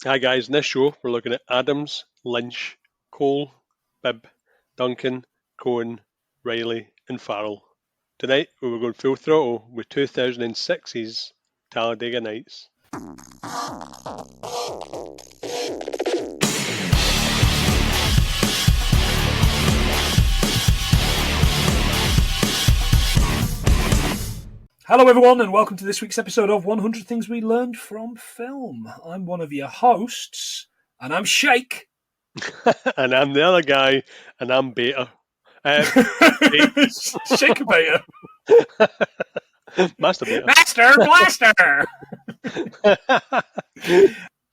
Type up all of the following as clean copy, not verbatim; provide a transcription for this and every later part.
Hi guys, in this show we're looking at Adams, Lynch, Cole, Bibb, Duncan, Cohen, Reilly and Ferrell. Tonight we were going full throttle with 2006's Talladega Nights. Hello everyone and welcome to this week's episode of 100 Things We Learned from Film. I'm one of your hosts and I'm Shake. And I'm the other guy and I'm Beta. Shake and Beta. Master Beta. Master Blaster!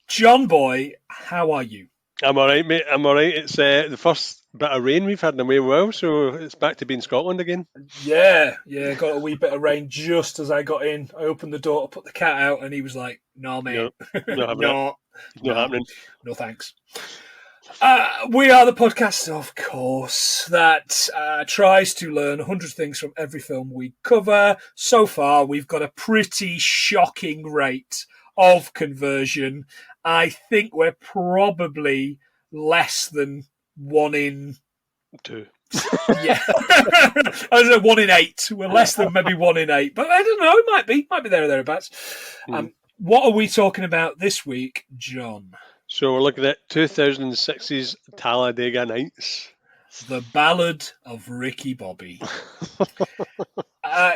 John Boy, how are you? I'm alright mate, I'm alright. It's the first bit of rain we've had in a wee while, so it's back to being Scotland again. Yeah, got a wee bit of rain just as I got in. I opened the door to put the cat out and he was like, "No, mate. Not happening. No thanks." We are the podcast, of course, that tries to learn 100 things from every film we cover. So far, we've got a pretty shocking rate of conversion. I think we're probably less than 1 in 2. Yeah, I don't know, 1 in 8. We're less than maybe 1 in 8, but I don't know. It might be there or thereabouts. What are we talking about this week, John? So we're looking at 2006's Talladega Nights. The Ballad of Ricky Bobby.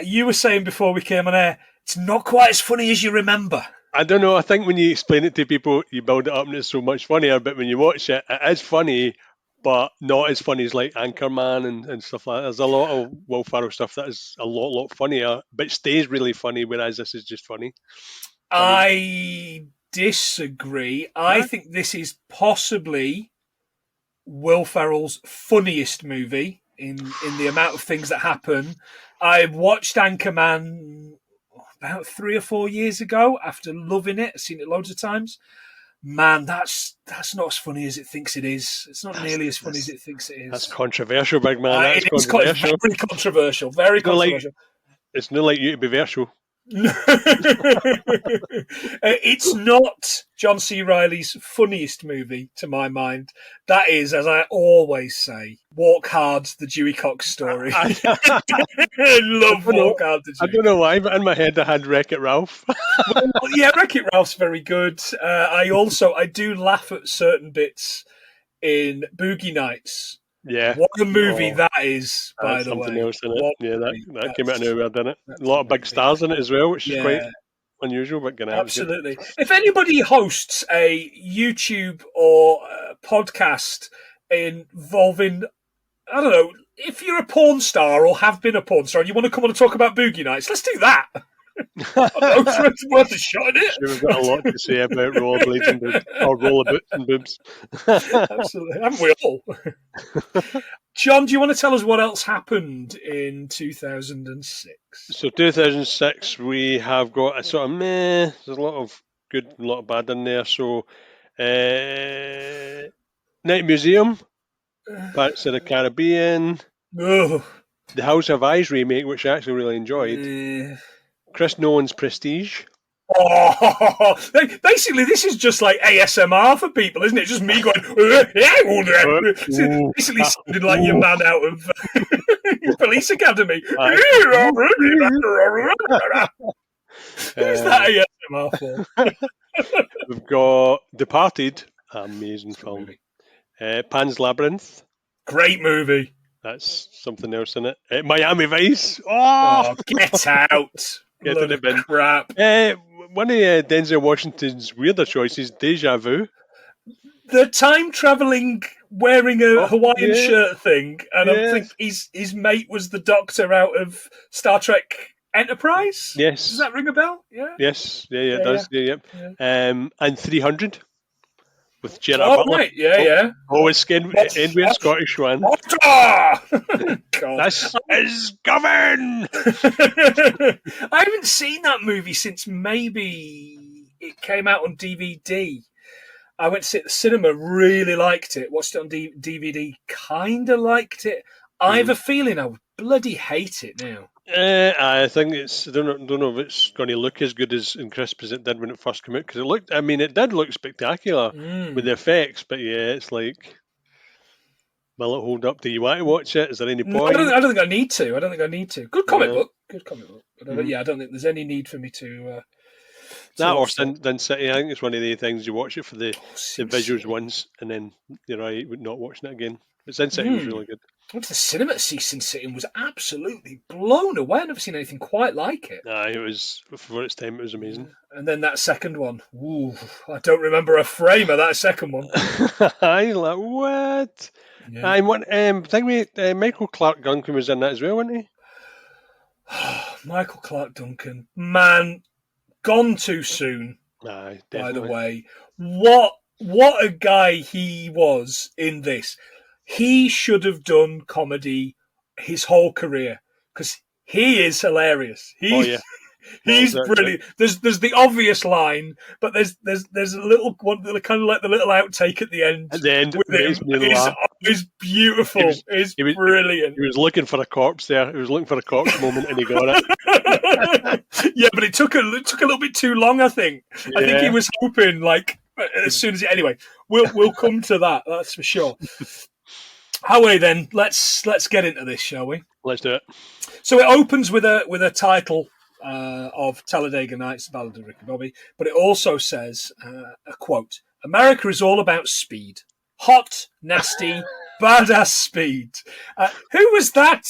You were saying before we came on air, it's not quite as funny as you remember. I don't know. I think when you explain it to people, you build it up and it's so much funnier. But when you watch it, it is funny, but not as funny as like Anchorman and stuff like that. There's a lot of Will Ferrell stuff that is a lot funnier, but stays really funny, whereas this is just funny. I disagree. I think this is possibly Will Ferrell's funniest movie in the amount of things that happen. I watched Anchorman about 3 or 4 years ago after loving it. I've seen it loads of times. Man, that's not as funny as it thinks it is. It's not nearly as funny as it thinks it is. That's controversial, big man. That's controversial. Very controversial. Very controversial. It's not like you to be versatile. It's not John C. Reilly's funniest movie, to my mind. That is, as I always say, Walk Hard, the Dewey Cox story. I love Walk Hard, the Dewey Cox. I don't know why, but in my head I had Wreck-It Ralph. Well, yeah, Wreck-It Ralph's very good. I do laugh at certain bits in Boogie Nights. Yeah. What a movie that is, by the way. Something else in it. Yeah, that came out of nowhere, didn't it? A lot of big stars in it as well, which is quite unusual, but absolutely. If anybody hosts a YouTube or podcast involving, I don't know, if you're a porn star or have been a porn star and you want to come on and talk about Boogie Nights, let's do that. It's worth a shot at it. Sure, we've got a lot to say about rollerblades and boobs, or roller and boobs. Absolutely, haven't we all? John, do you want to tell us what else happened in 2006? So 2006, we have got a sort of meh. There's a lot of good, a lot of bad in there. So, Night Museum, Pirates of the Caribbean, The House of Eyes remake, which I actually really enjoyed. Chris Nolan's Prestige. Oh, basically, this is just like ASMR for people, isn't it? Just me going, basically sounded like your man out of Police Academy. Who's that ASMR for? We've got Departed, amazing film. Pan's Labyrinth. Great movie. That's something else in it. Miami Vice. Oh, get out. Get in the bin. Crap. One of Denzel Washington's weirder choices, Deja Vu. The time-travelling, wearing a Hawaiian shirt thing, and I think his mate was the Doctor out of Star Trek Enterprise? Yes. Does that ring a bell? Yeah. Yes. Yeah, it does. Yeah. And 300 with Gerard Butler. Right. Yeah. Always weird Scottish one. This is Govan! I haven't seen that movie since maybe it came out on DVD. I went to see it at the cinema, really liked it. Watched it on DVD, kind of liked it. I have a feeling I would bloody hate it now. I think it's. I don't know if it's going to look as good as and crisp as it did when it first came out, because it looked. I mean, it did look spectacular with the effects, but yeah, it's like, will it hold up? Do you want to watch it? Is there any No, point? I don't think I need to. Good comic Yeah. book. Good comic book. But I don't think there's any need for me to That or watch that. Sin City. I think it's one of the things you watch it for the Sin visuals City. once, and then you're right with not watching it again. But Sin City was really good. I went to the cinema to see Sin City and was absolutely blown away. I've never seen anything quite like it. It was, for its time, it was amazing. And then that second one, I don't remember a frame of that second one. I like, what? Yeah. I think Michael Clarke Duncan was in that as well, wasn't he? Michael Clarke Duncan, man, gone too soon. Aye, by the definitely. way, what a guy he was in this. He should have done comedy his whole career because he is hilarious. He's brilliant. There's the obvious line, but there's a little one, kind of like the little outtake at the end. At the end, with him. It's beautiful. It's brilliant. He was looking for a corpse there. He was looking for a corpse moment, and he got it. Yeah, but it took a little bit too long. I think. Yeah. I think he was hoping, like, as soon as anyway, we'll come to that. That's for sure. Howie, then let's get into this, shall we? Let's do it. So it opens with a title of Talladega Nights, Ballad of Ricky Bobby, but it also says a quote: "America is all about speed, hot, nasty, badass speed." Who was that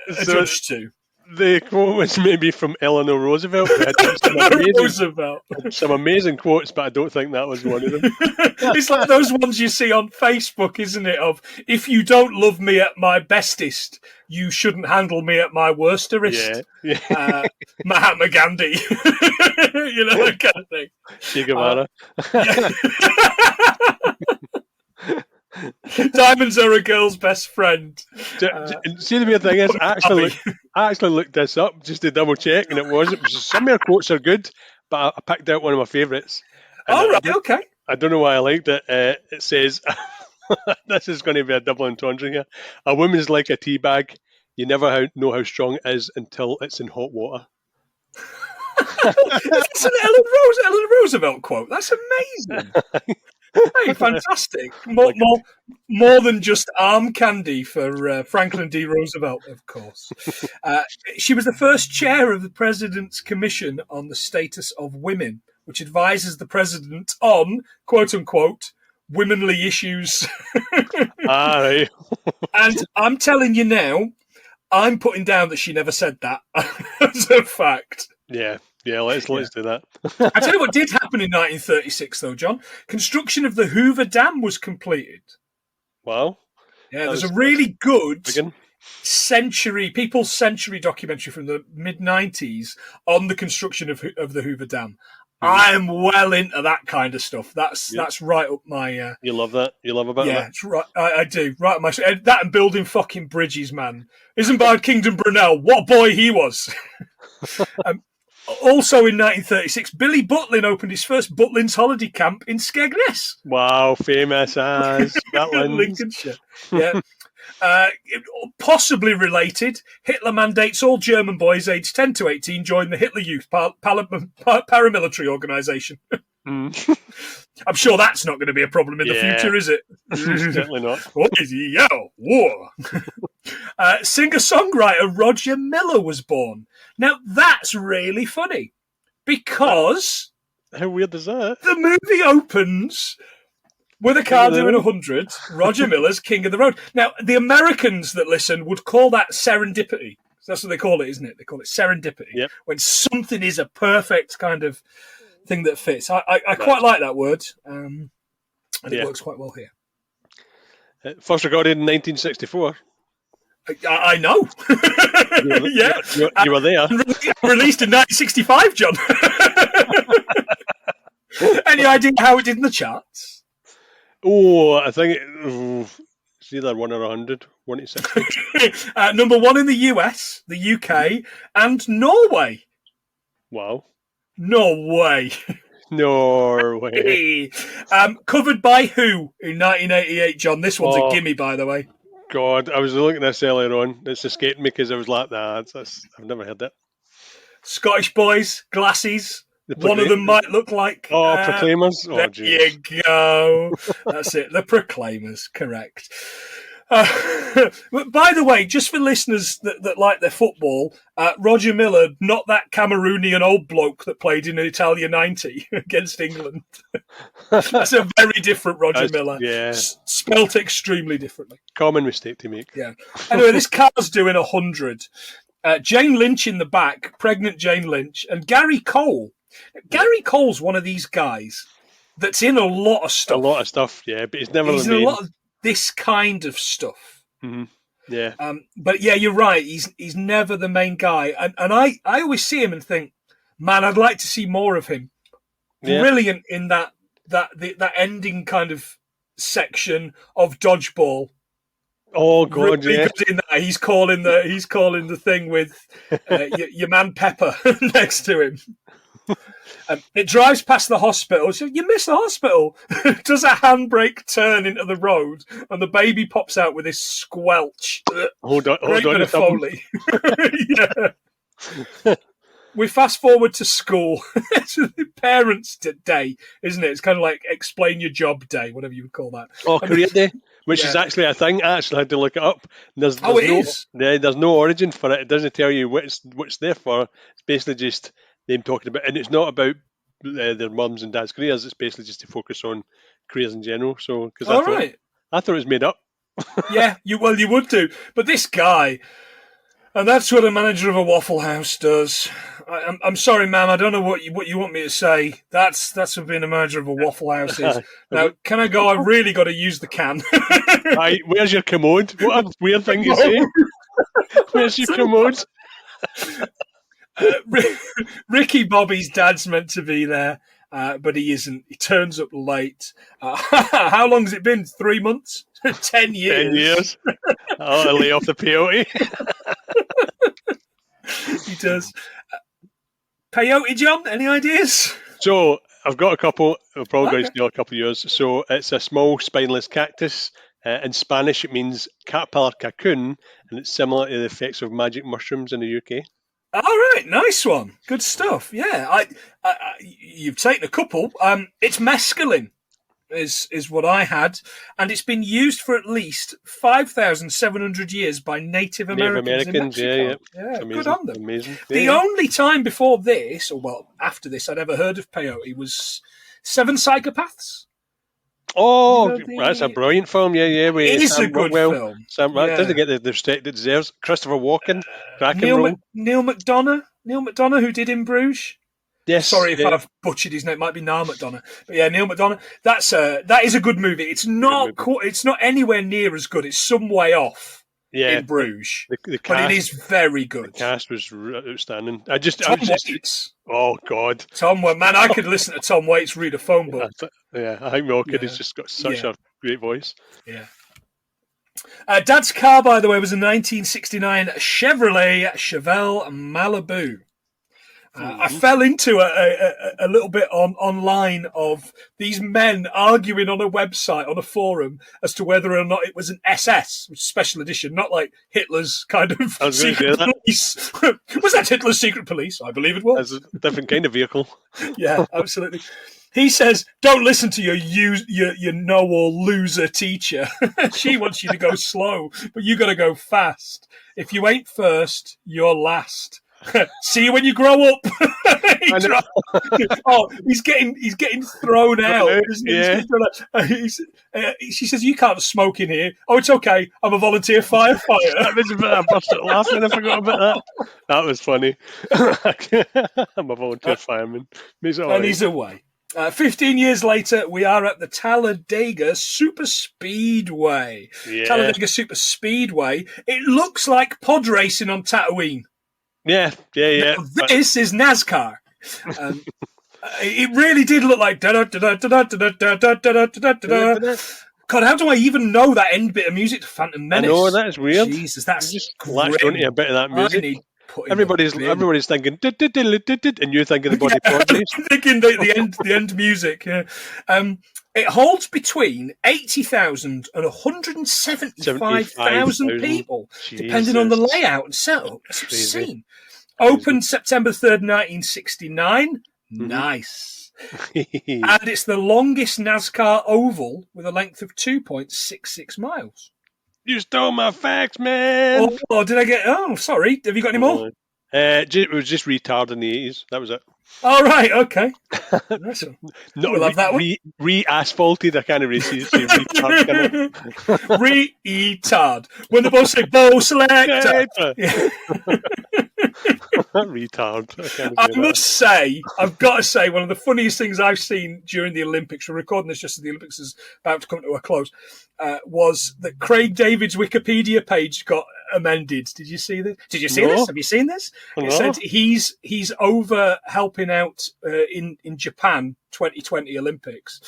adjudged to? The quote was maybe from Eleanor Roosevelt. Some amazing quotes, but I don't think that was one of them. It's like those ones you see on Facebook, isn't it? Of, if you don't love me at my bestest, you shouldn't handle me at my worsterest. Yeah. Mahatma Gandhi. You know, that kind of thing. Che Guevara. Diamonds are a girl's best friend. See, the weird thing is, I actually looked this up just to double check, and it wasn't. Some of her quotes are good, but I picked out one of my favourites. Okay. I don't know why I liked it. It says, this is going to be a double entendre here. A woman's like a tea bag. You never know how strong it is until it's in hot water. That's an Eleanor Roosevelt quote. That's amazing. Hey, fantastic. More than just arm candy for Franklin D. Roosevelt, of course. She was the first chair of the President's Commission on the Status of Women, which advises the President on, quote-unquote, womanly issues. Right. And I'm telling you now, I'm putting down that she never said that as a fact. Yeah, let's do that. I tell you what did happen in 1936, though, John. Construction of the Hoover Dam was completed. Wow. Yeah, there's a really good People's Century documentary from the mid-90s on the construction of the Hoover Dam. I am well into that kind of stuff. That's right up my... You love that? You love about that? Yeah, it's right. I do. Right up my... That and building fucking bridges, man. Isambard Kingdom Brunel, what a boy he was. Also in 1936, Billy Butlin opened his first Butlin's holiday camp in Skegness. Wow, famous as Lincolnshire. Yeah. Possibly related, Hitler mandates all German boys aged 10 to 18 join the Hitler Youth paramilitary organisation. I'm sure that's not going to be a problem in the future, is it? Certainly not. War. Singer-songwriter Roger Miller was born. Now, that's really funny because... How weird is that? The movie opens with a car doing 100, Roger Miller's King of the Road. Now, the Americans that listen would call that serendipity. That's what they call it, isn't it? They call it serendipity. Yep. When something is a perfect kind of thing that fits. I quite like that word, and it works quite well here. First recorded in 1964. I know. You were there. Released in 1965, John. Any idea how it did in the charts? Oh, I think it's either 1 or 100. 1 to 60. Number 1 in the US, the UK, and Norway. Wow. Norway. Norway. Covered by who in 1988, John? This one's a gimme, by the way. God, I was looking at this earlier on. It's escaped me because I was like, nah, I've never heard that. Scottish boys, glasses. One of them might look like... Proclaimers? There you go. That's it. The Proclaimers, correct. By the way, just for listeners that like their football, Roger Miller, not that Cameroonian old bloke that played in Italia 90 against England. That's a very different Roger Miller. Yeah. Spelt extremely differently. Common mistake to make. Yeah. Anyway, this car's doing 100. Jane Lynch in the back, pregnant Jane Lynch, and Gary Cole. Gary Cole's one of these guys that's in a lot of stuff. A lot of stuff, yeah, but he's never in the main. A lot of this kind of stuff. Mm-hmm. Yeah. But yeah, you're right. He's never the main guy. And I always see him and think, man, I'd like to see more of him. Yeah. Brilliant in that ending kind of section of Dodgeball. Oh God, really yeah. Good in that. He's calling the thing with your man Pepper next to him. It drives past the hospital. So you miss the hospital. Does a handbrake turn into the road, and the baby pops out with this squelch. Hold on, Great bit of Foley. Yeah. We fast forward to school. It's the parents' day, isn't it? It's kind of like explain your job day, whatever you would call that. Oh, career day, which is actually a thing. I actually had to look it up. There's is? Yeah, there's no origin for it. It doesn't tell you what's there for. It's basically just them talking about, and it's not about their mums and dads' careers. It's basically just to focus on careers in general. So, because I thought it was made up. Yeah, you would do, but this guy, and that's what a manager of a Waffle House does. I'm sorry, ma'am. I don't know what you want me to say. That's what being a manager of a Waffle House is. Now, can I go? I really got to use the can. Right, where's your commode? What a weird thing to say. Where's your commode? Ricky Bobby's dad's meant to be there, but he isn't. He turns up late. How long has it been? 3 months? 10 years? 10 years. I'll lay off the peyote. He does. Peyote, John, any ideas? So, I've got a couple. I'll probably going to steal a couple of years. So, it's a small spineless cactus. In Spanish, it means caterpillar cocoon, and it's similar to the effects of magic mushrooms in the UK. All right, nice one. Good stuff. Yeah, you've taken a couple. It's mescaline, is what I had, and it's been used for at least 5,700 years by Native Americans in Mexico. Yeah, good on them. Amazing. The only time before this, after this, I'd ever heard of peyote was Seven Psychopaths. Oh, that's a brilliant film. Yeah. It is a good film. Doesn't get the respect it deserves. Christopher Walken, Neil McDonough, who did In Bruges. Yes. Sorry if I've butchered his name. It might be Niall McDonough, but yeah, Neil McDonough. That is a good movie. It's not anywhere near as good. It's some way off. In Bruges, the cast, but it is very good. The cast was outstanding. Tom Waits. Oh God, Tom Waits, man! I could listen to Tom Waits read a phone book. I think Milkid has just got such a great voice. Yeah. Dad's car, by the way, was a 1969 Chevrolet Chevelle Malibu. I fell into a little bit online of these men arguing on a website, on a forum, as to whether or not it was an SS, which is special edition, not like Hitler's kind of secret police. Was that Hitler's secret police? I believe it was. It's a different kind of vehicle. Yeah, absolutely. He says, don't listen to your know-all loser teacher. She wants you to go slow, but you got to go fast. If you ain't first, you're last. See you when you grow up. He's getting thrown out. Yeah. She says, you can't smoke in here. Oh, it's okay. I'm a volunteer firefighter. I busted laughing. I forgot about that. That was funny. I'm a volunteer fireman. And he's away. 15 years later, we are at the Talladega Super Speedway. Yeah. Talladega Super Speedway. It looks like pod racing on Tatooine. Yeah. Now, this is NASCAR. It really did look like God, how do I even know that end bit of music to Phantom Menace? I know, that is weird. Jesus, that's just latched onto a bit of that music. Everybody's thinking and you're thinking the body pod race. Thinking the end music. Yeah. It holds between 80,000 and 175,000 people, depending on the layout and setup. That's obscene. Opened September 3rd, 1969. Nice. And it's the longest NASCAR oval with a length of 2.66 miles. You stole my facts, man. Oh, did I get... Oh, sorry. Have you got any more? It was just retard in the 80s. That was it. All right, okay. We'll have that one. Re-asphalted. I can't really see retard. Retard. When the boss say bow selector. Retard. I must say, I've got to say, one of the funniest things I've seen during the Olympics, we're recording this just as the Olympics is about to come to a close, was that Craig David's Wikipedia page got amended. Did you see this? Did you see this? Have you seen this? It said he's over helping out in Japan 2020 Olympics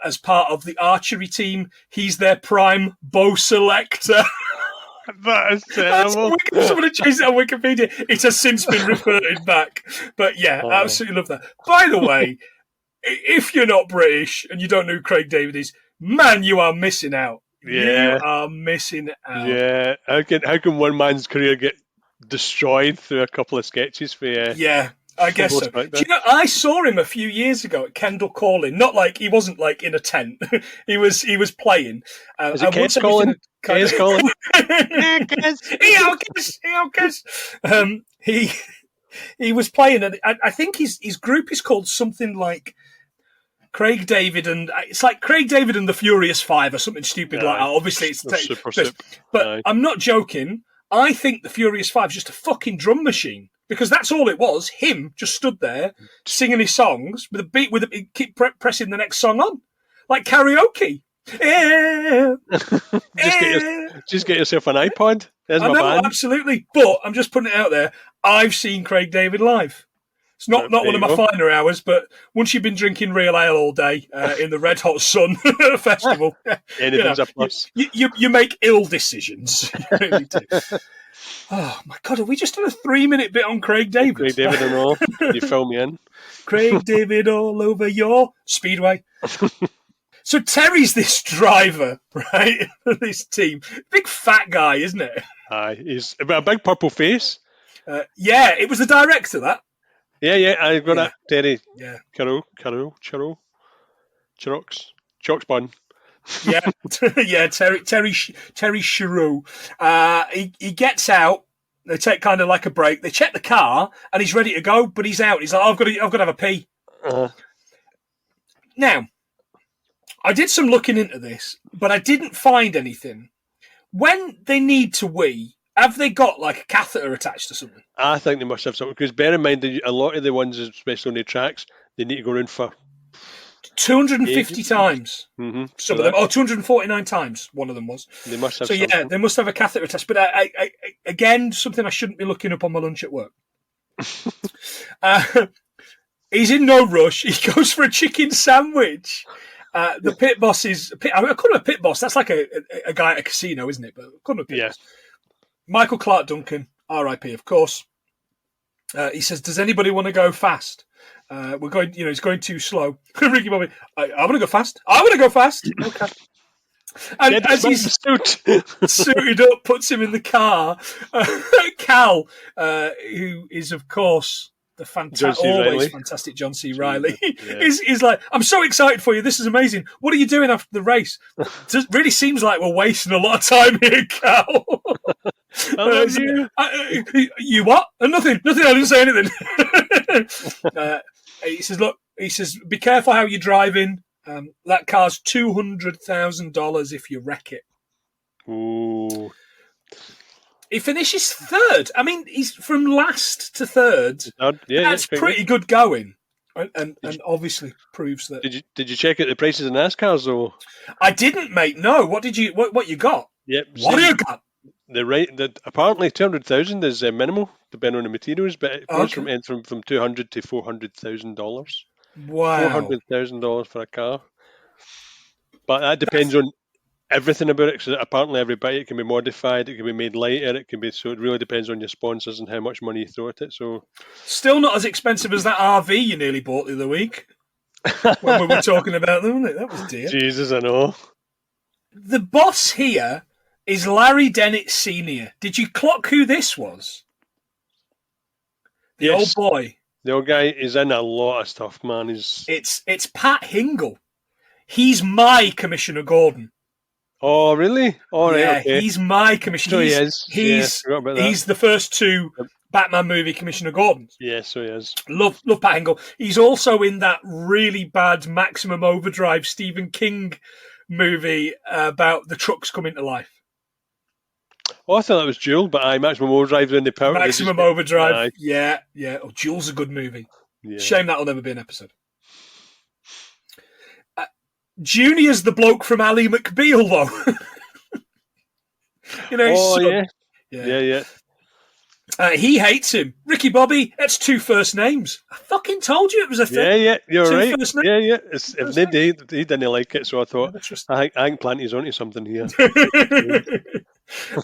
as part of the archery team. He's their prime bow selector. That is terrible. Someone had changed it on Wikipedia. It has since been reverted back. But yeah, absolutely love that. By the way, if you're not British and you don't know who Craig David is, man, you are missing out. Yeah. You are missing out. Yeah. How can one man's career get destroyed through a couple of sketches for you? Yeah. I guess so. Do you know, I saw him a few years ago at Kendall Calling. Not like he wasn't like in a tent. he was playing. Is it Case Calling? Case Calling. He was playing, and I think his group is called something like Craig David, and it's like Craig David and the Furious Five or something stupid like that. Obviously, it's but I'm not joking. I think the Furious Five is just a fucking drum machine. Because that's all it was. Him just stood there singing his songs with a beat, keep pressing the next song on, like karaoke. Just get yourself an iPod. There's my band. Absolutely. But I'm just putting it out there. I've seen Craig David live. It's not one of my finer hours, but once you've been drinking real ale all day in the red hot sun at a festival, anything's a plus. You make ill decisions. You really do. Oh my God! Have we just done a 3-minute bit on Craig David? Craig David and all. You fill me in. Craig David all over your speedway. So Terry's this driver, right? This team, big fat guy, isn't it? He's a big purple face. Yeah, it was the director that. Yeah, I've got that. Terry. Yeah. Churrox bun. Yeah, yeah, Terry Chereau. He gets out. They take kind of like a break. They check the car, and he's ready to go, but he's out. He's like, I've got to have a pee. Now, I did some looking into this, but I didn't find anything. When they need to wee, have they got like a catheter attached to something? I think they must have something, because bear in mind that a lot of the ones, especially on the tracks, they need to go around for 250 times. Mm-hmm. Some of them, 249 times. One of them was. They must have. So something. Yeah, they must have a catheter attached. But I again, something I shouldn't be looking up on my lunch at work. He's in no rush. He goes for a chicken sandwich. The pit boss is. I call him a pit boss. That's like a guy at a casino, isn't it? But I call him a pit boss. Michael Clarke Duncan, R.I.P. Of course. He says, "Does anybody want to go fast? We're going. It's going too slow." Ricky Bobby, I want to go fast. I want to go fast. Okay. And as he's suited up, puts him in the car. Cal, who is of course the fantastic John C. Reilly, is like, "I'm so excited for you. This is amazing. What are you doing after the race?" It really seems like we're wasting a lot of time here, Cal. I love you. You what? Nothing. I didn't say anything. He says, "Look," he says, "be careful how you're driving. That car's $200,000 if you wreck it." Ooh. He finishes third. I mean, he's from last to third. That's pretty good going, and obviously proves that. Did you check out the prices of NASCARs though? I didn't, mate. No. What did you? What you got? Yep. What do you got? Apparently 200,000 is minimal, depending on the materials, but it goes from $200,000 to $400,000. Wow, $400,000 for a car. But that depends on everything about it. So apparently, every bite can be modified, it can be made lighter, it really depends on your sponsors and how much money you throw at it. So, still not as expensive as that RV you nearly bought the other week. when we were talking about them, wasn't it? That was dear. Jesus, I know. The boss here is Larry Dennett Sr. Did you clock who this was? The old boy. The old guy is in a lot of stuff, man. It's Pat Hingle. He's my Commissioner Gordon. Oh, really? All right, yeah, okay. He's my Commissioner. So he is. He's the first two Batman movie Commissioner Gordons. Yeah, so he is. Love Pat Hingle. He's also in that really bad Maximum Overdrive Stephen King movie about the trucks coming to life. Oh, I thought that was Jewel, but Maximum Overdrive in the power. Maximum Overdrive. Yeah. Oh, Jewel's a good movie. Yeah. Shame that'll never be an episode. Junior's the bloke from Ally McBeal, though. Yeah. He hates him. Ricky Bobby, that's two first names. I fucking told you it was a thing. Yeah, you're right. Yeah. He didn't like it, so I thought, I think Planty's onto something here.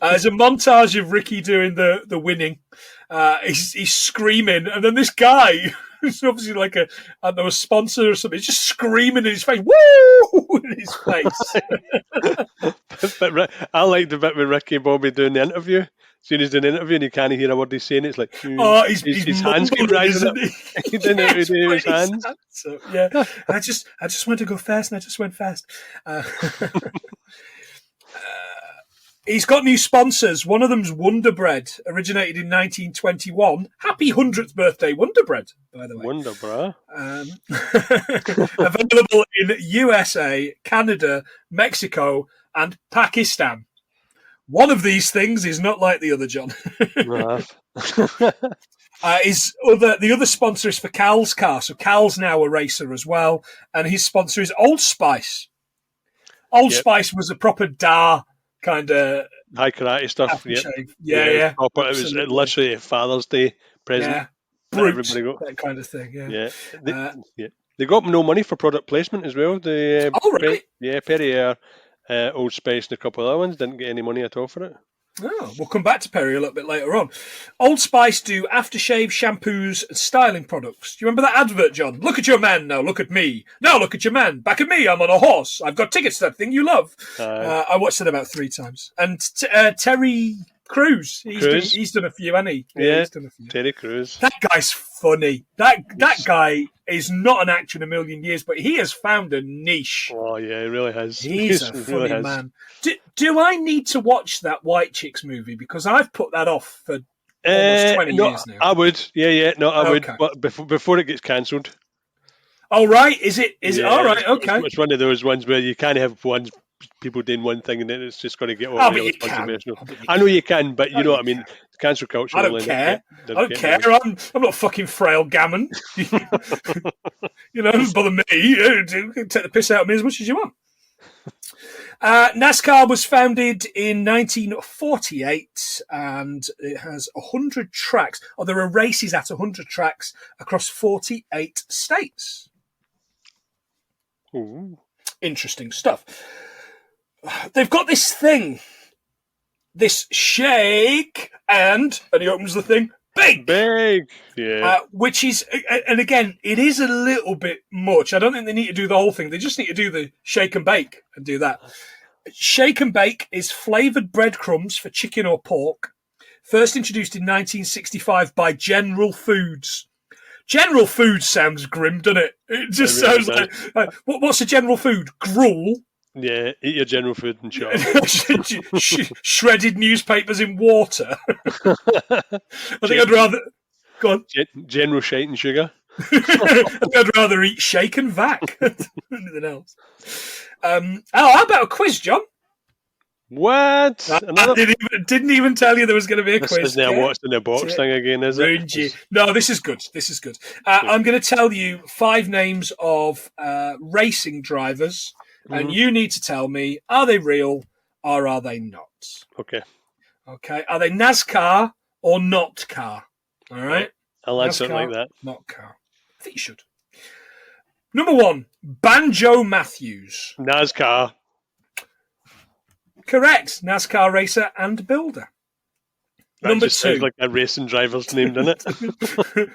There's a montage of Ricky doing the winning. He's screaming, and then this guy, who's obviously like a sponsor or something, he's just screaming in his face, woo, in his face. but I like the bit with Ricky Bobby doing the interview. As soon as he's doing an interview and you can't hear what he's saying, it's like, his hands keep rising up. He didn't know do his hands. So, yeah, I just wanted to go fast, and I just went fast. He's got new sponsors. One of them's Wonder Bread, originated in 1921. Happy 100th birthday, Wonder Bread, by the way. Wonder Bread. Available in USA, Canada, Mexico, and Pakistan. One of these things is not like the other, John. The other sponsor is for Cal's car. So Cal's now a racer as well. And his sponsor is Old Spice. Old Spice was a proper kind of high karate stuff. Yeah. It was literally a Father's Day present. Yeah. Brute, that kind of thing. Yeah. They got no money for product placement as well. Really? Perrier, Old Spice, and a couple of other ones didn't get any money at all for it. Oh, we'll come back to Perrier a little bit later on. Old Spice do aftershave, shampoos, and styling products. Do you remember that advert, John? Look at your man, now look at me. Now look at your man. Back at me, I'm on a horse. I've got tickets to that thing you love. I watched it about 3 times. And Terry Crews, he's done a few, hasn't he? Yeah, he's done a few. Terry Crews. That guy's funny. That guy is not an actor in a million years, but he has found a niche. Oh, yeah, he really has. He's a funny man. Do I need to watch that White Chicks movie? Because I've put that off for almost 20 years now. I would. Yeah. No, I would. But before it gets cancelled. Oh, right. Is it? All right. Okay. It's one of those ones where you can't have people doing one thing and then it's just going to get all really controversial. I know you can, but you know what I mean. Cancel culture. I don't care. I don't care. I'm not fucking frail gammon. It doesn't bother me. Take the piss out of me as much as you want. NASCAR was founded in 1948 and it has 100 tracks. There are races at 100 tracks across 48 states. Ooh. Interesting stuff. They've got this thing, this shake, and he opens the thing, big, yeah. Which is, and again, it is a little bit much. I don't think they need to do the whole thing. They just need to do the shake and bake and do that. Shake and bake is flavoured breadcrumbs for chicken or pork, first introduced in 1965 by General Foods. General Foods sounds grim, doesn't it? It just sounds like what's a General Food? Gruel. Yeah, eat your General Food and shop. Shredded newspapers in water. I think I'd rather... Go on. General shite and sugar. I'd rather eat shake and vac than anything else. How about a quiz, John? What? I didn't even tell you there was going to be a quiz. This is now what's in the box thing again, is it? No, this is good. I'm going to tell you 5 names of racing drivers, and you need to tell me, are they real or are they not? Okay. Are they NASCAR or not car? All right. I'll add something like that. Not car. I think you should. Number 1, Banjo Matthews. NASCAR. Correct. NASCAR racer and builder. That Number just 2. Sounds like a racing driver's name, doesn't it?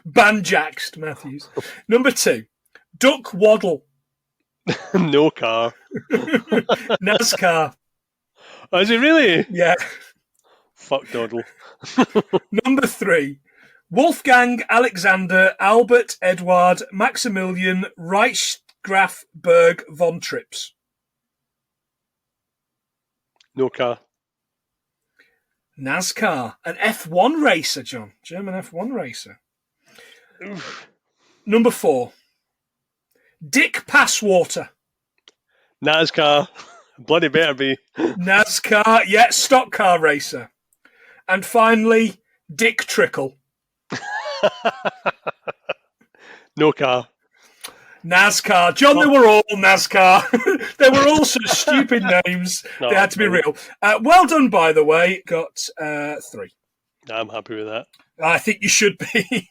Banjaxed Matthews. Number 2, Duck Waddle. No car. NASCAR. Oh, is it really? Yeah. Fuck Doddle. Number 3. Wolfgang Alexander Albert Eduard Maximilian Reichsgraf von Trips. No car. NASCAR. An F1 racer, John. German F1 racer. Oof. Number 4. Dick Passwater. NASCAR. Bloody better be. NASCAR. Yeah, stock car racer. And finally, Dick Trickle. No car. NASCAR. John, they were all NASCAR. They were all such stupid names. No, they had to be real. Well done, by the way. Got 3. I'm happy with that. I think you should be.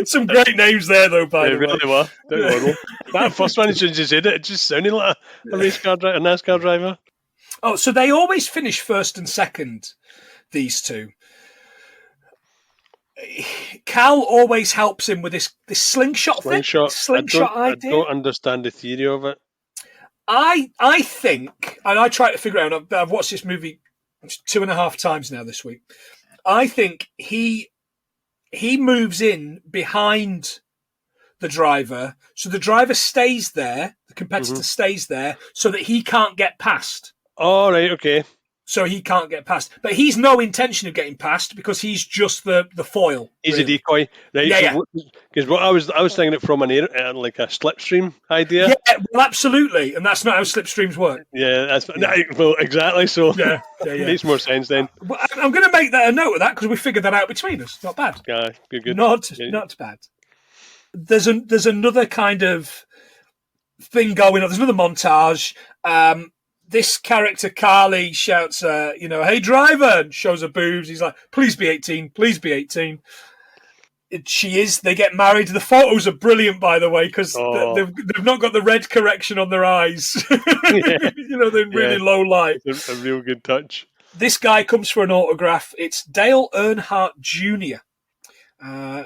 Some great names there, though, by the way. They really were. Don't worry. That first one, as you said it just sounded like a race car driver, a NASCAR driver. Oh, so they always finish first and second, these two. Cal always helps him with this slingshot thing. Slingshot idea. I don't understand the theory of it. I think, and I try to figure it out, I've watched this movie 2.5 times now this week. I think he moves in behind the driver, so the driver stays there, the competitor stays there, so that he can't get past. Oh, right, okay. So he can't get past. But he's no intention of getting past because he's just the foil. He's really a decoy. Right? Yeah, Because what I was thinking it from like a slipstream idea. Yeah, well, absolutely. And that's not how slipstreams work. Yeah, well, exactly. So yeah. makes more sense then. Well, I'm going to make that a note of that because we figured that out between us. Not bad. Yeah, good. Not bad. There's another kind of thing going on. There's another montage. This character, Carly, shouts, hey, driver, and shows her boobs. He's like, please be 18, please be 18. She is. They get married. The photos are brilliant, by the way, because they've not got the red correction on their eyes. They're in really low light. It's a real good touch. This guy comes for an autograph. It's Dale Earnhardt Jr.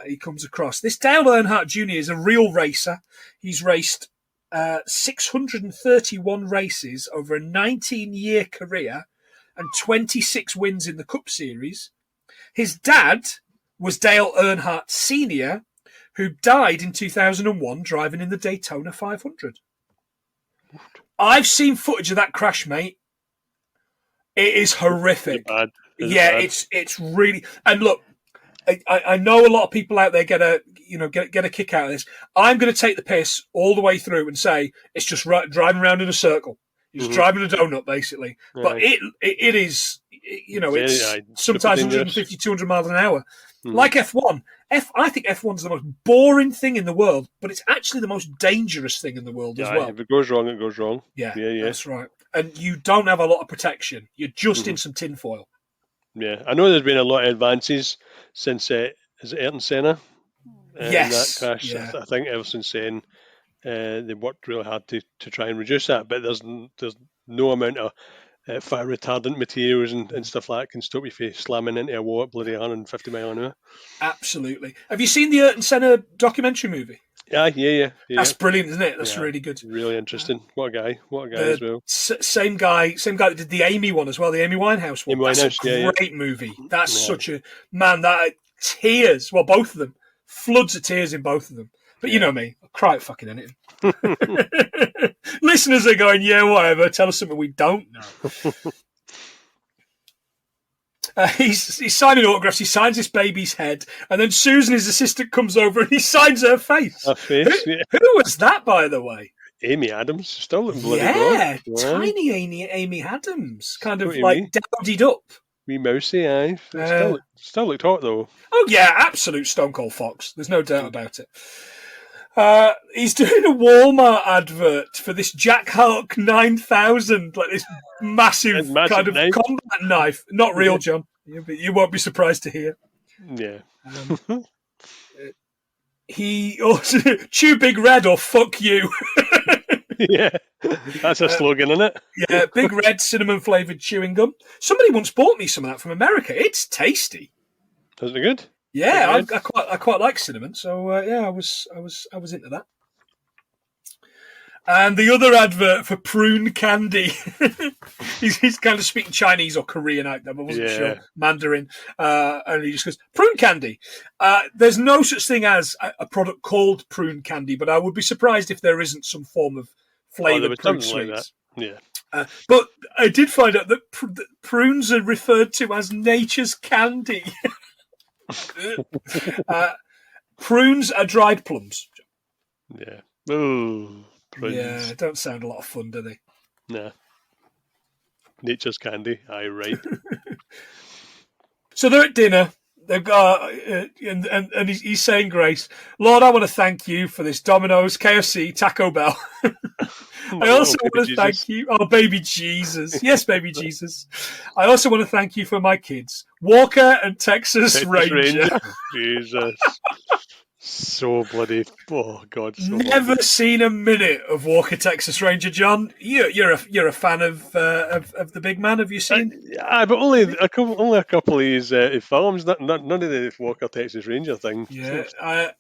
He comes across. This Dale Earnhardt Jr. is a real racer. He's raced 631 races over a 19-year career and 26 wins in the Cup Series. His dad was Dale Earnhardt Sr., who died in 2001 driving in the Daytona 500. I've seen footage of that crash, mate. It is horrific. Bad. It's really... And look, I know a lot of people out there get a kick out of this. I'm going to take the piss all the way through and say it's just driving around in a circle. You're just driving a donut, basically. Yeah. But it is, it's sometimes 150, 200 miles an hour. Like F1. I think F1's the most boring thing in the world, but it's actually the most dangerous thing in the world as well. If it goes wrong, it goes wrong. Yeah, that's right. And you don't have a lot of protection. You're just in some tinfoil. Yeah, I know there's been a lot of advances since, is it Ayrton Senna? Yes. In that crash. Yeah. I think ever since then, they worked really hard to try and reduce that, but there's no amount of fire retardant materials and stuff like that can stop you from slamming into a wall at bloody 150 mile an hour. Absolutely. Have you seen the Ayrton Senna documentary movie? Yeah. That's brilliant, isn't it? That's really good. Really interesting. What a guy as well. Same guy that did the Amy one as well, the Amy Winehouse one. That's a great movie. That's such a... Man, that tears. Well, both of them. Floods of tears in both of them. But you know me, I'll cry at fucking anything. Listeners are going, yeah, whatever. Tell us something we don't know. He's signing autographs. He signs this baby's head, and then Susan, his assistant, comes over and he signs her face. Who was that, by the way? Amy Adams, still looking bloody good. Tiny Amy Adams, kind of like dowdied up. Wee mousy, aye. Still looked hot though. Oh yeah, absolute Stone Cold Fox. There's no doubt about it. He's doing a Walmart advert for this Jack Hawk 9000, like this massive kind of knife. Combat knife. Not real, John. You won't be surprised to hear. Yeah. He also chew Big Red or fuck you. Yeah, that's a slogan, isn't it? Yeah, Big Red cinnamon flavoured chewing gum. Somebody once bought me some of that from America. It's tasty. Isn't it good? Yeah, I quite like cinnamon. So I was into that. And the other advert for prune candy. he's kind of speaking Chinese or Korean out there, but wasn't sure. Mandarin. And he just goes, prune candy. There's no such thing as a product called prune candy, but I would be surprised if there isn't some form of flavoured prune sweets. Like that. But I did find out that prunes are referred to as nature's candy. Prunes are dried plums. Yeah. Ooh. Prunes. Yeah, don't sound a lot of fun, do they? Nah. Nature's candy. Aye, right. So they're at dinner. They've got, and he's saying grace. Lord, I want to thank you for this Domino's, KFC, Taco Bell. I also want to thank you. Oh, baby Jesus. Yes, baby Jesus. I also want to thank you for my kids, Walker and Texas Ranger. Jesus. So bloody, oh God! So Never seen a minute of Walker Texas Ranger, John. You're a fan of the big man. Have you seen? Yeah, but only a couple of his films. None of the Walker Texas Ranger thing. Yeah,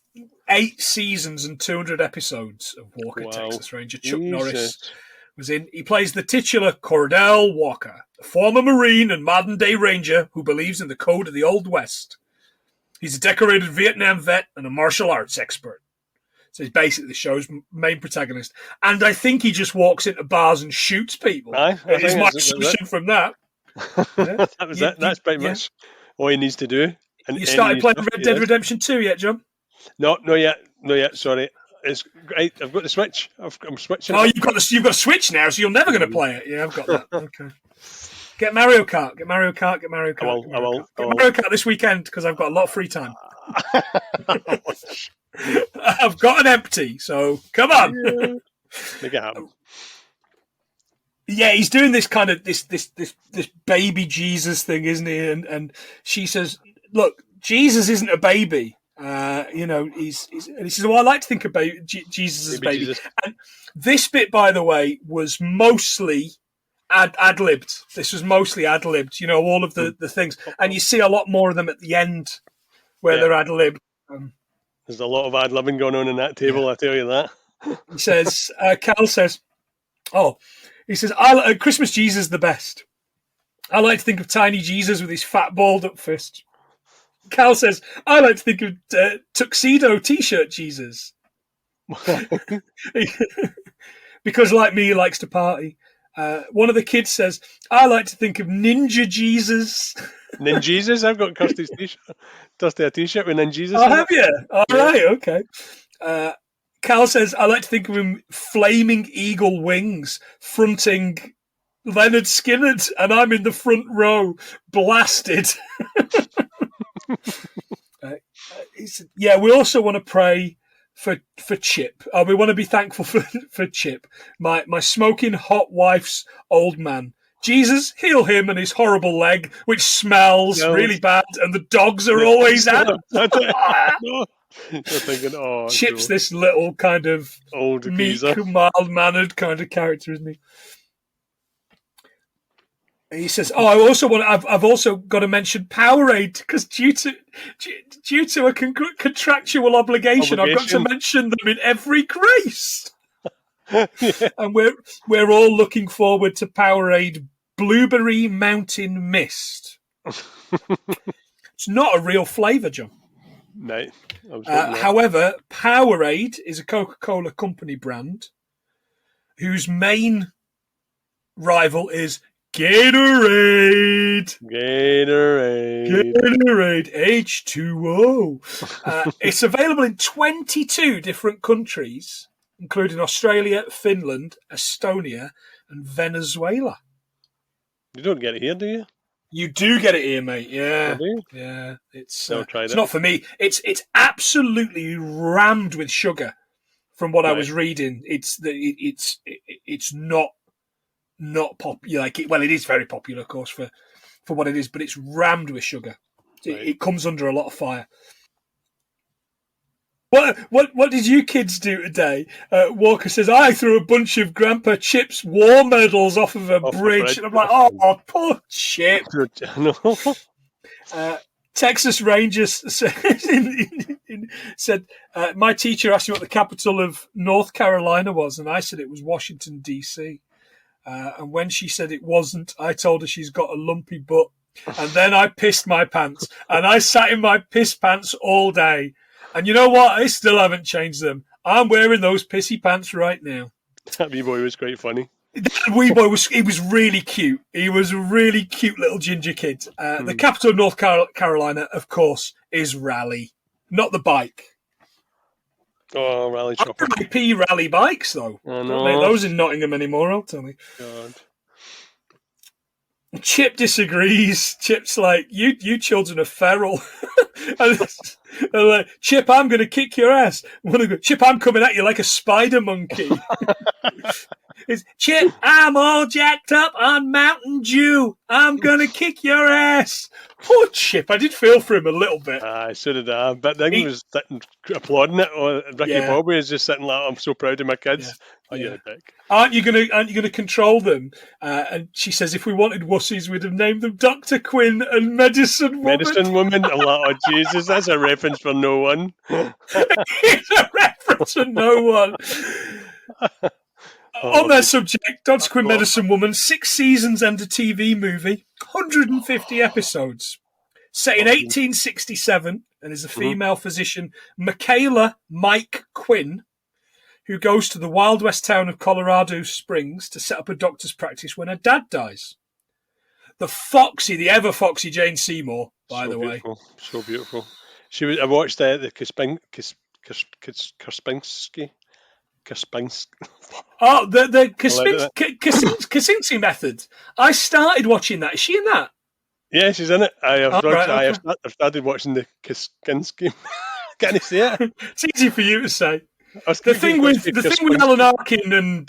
8 seasons and 200 episodes of Walker Texas Ranger. Chuck Norris was in. He plays the titular Cordell Walker, a former Marine and modern day Ranger who believes in the code of the Old West. He's a decorated Vietnam vet and a martial arts expert. So he's basically the show's main protagonist. And I think he just walks into bars and shoots people. Is my assumption from that. Yeah. That's pretty much all he needs to do. And you started playing Red Dead Redemption 2 yet, John? No, not yet. Sorry. It's great. I've got the Switch. I'm switching. Oh, you've got a Switch now, so you're never going to play it. Yeah, I've got that. Okay. Get Mario Kart. I will. Get Mario Kart this weekend because I've got a lot of free time. I've got an empty, so come on. Yeah. Make it happen. Yeah, he's doing this kind of this baby Jesus thing, isn't he? And she says, "Look, Jesus isn't a baby. He's and he says, well, I like to think about Jesus as baby." Jesus. And this bit, by the way, was mostly ad-libbed. This was mostly ad-libbed, all of the things. And you see a lot more of them at the end where they're ad-libbed. There's a lot of ad-libbing going on in that table, I tell you that. He says, Cal says, Christmas Jesus the best. I like to think of tiny Jesus with his fat balled up fist. Cal says, I like to think of tuxedo t-shirt Jesus. Because like me, he likes to party. One of the kids says, I like to think of Ninja Jesus. Ninjesus? I've got Kirsty's t-shirt. Dusty a t-shirt with Ninjesus. Oh, have you? All right, okay. Cal says, I like to think of him flaming eagle wings, fronting Leonard Skinner, and I'm in the front row, blasted. We also want to pray for Chip. We want to be thankful for Chip, my smoking hot wife's old man. Jesus, heal him and his horrible leg, which smells really bad, and the dogs are always out. You're thinking, Chip's this little kind of old meek, mild-mannered kind of character, isn't he? He says, I've also got to mention Powerade because due to a contractual obligation, I've got to mention them in every grace. And we're all looking forward to Powerade Blueberry Mountain Mist. It's not a real flavour, John. No. However, Powerade is a Coca-Cola company brand whose main rival is Gatorade H2O. It's available in 22 different countries, including Australia, Finland, Estonia, and Venezuela. You don't get it here, do you? You do get it here, mate. Yeah, yeah. It's not for me. It's absolutely rammed with sugar. From what I was reading, it's not popular. It is very popular, of course, for what it is, but it's rammed with sugar. It comes under a lot of fire. What did you kids do today? Walker says, I threw a bunch of Grandpa Chip's war medals off of a bridge. And I'm like, oh, poor Chip. No. Texas Rangers says in said, my teacher asked me what the capital of North Carolina was, and I said it was Washington, D.C. And when she said it wasn't, I told her she's got a lumpy butt. And then I pissed my pants. And I sat in my piss pants all day. And you know what? I still haven't changed them. I'm wearing those pissy pants right now. That wee boy was quite funny. That wee boy was really cute. He was a really cute little ginger kid. The capital of North Carolina, of course, is Raleigh. Not the bike. Oh, Raleigh chopper. RIP Raleigh bikes, though. I know. Don't make those in Nottingham anymore, I'll tell you. God. Chip disagrees. Chip's like, you children are feral. and like, Chip, I'm going to kick your ass. Chip, I'm coming at you like a spider monkey. Chip, I'm all jacked up on Mountain Dew. I'm going to kick your ass. Poor Chip. I did feel for him a little bit. So did I. But then he was sitting applauding it. Ricky Bobby is just sitting like, I'm so proud of my kids. Yeah. Oh, you're a dick. Aren't you gonna control them? And she says, if we wanted wussies, we'd have named them Dr. Quinn and Medicine Woman. Medicine Woman? Oh, Jesus, that's a reference for no one. It's a reference for no one. On that subject, Dr. Quinn, Medicine Woman, 6 seasons and a TV movie, 150 episodes. Set in 1867, and is a female physician, Michaela Mike Quinn, who goes to the Wild West town of Colorado Springs to set up a doctor's practice when her dad dies. The ever foxy Jane Seymour, by the way. So beautiful. I watched the Kaspinski. Oh, the Kaczynski method. I started watching that. Is she in that? Yeah, she's in it. I've started watching the Kaczynski. Can you see it? It's easy for you to say. The thing with Alan Arkin and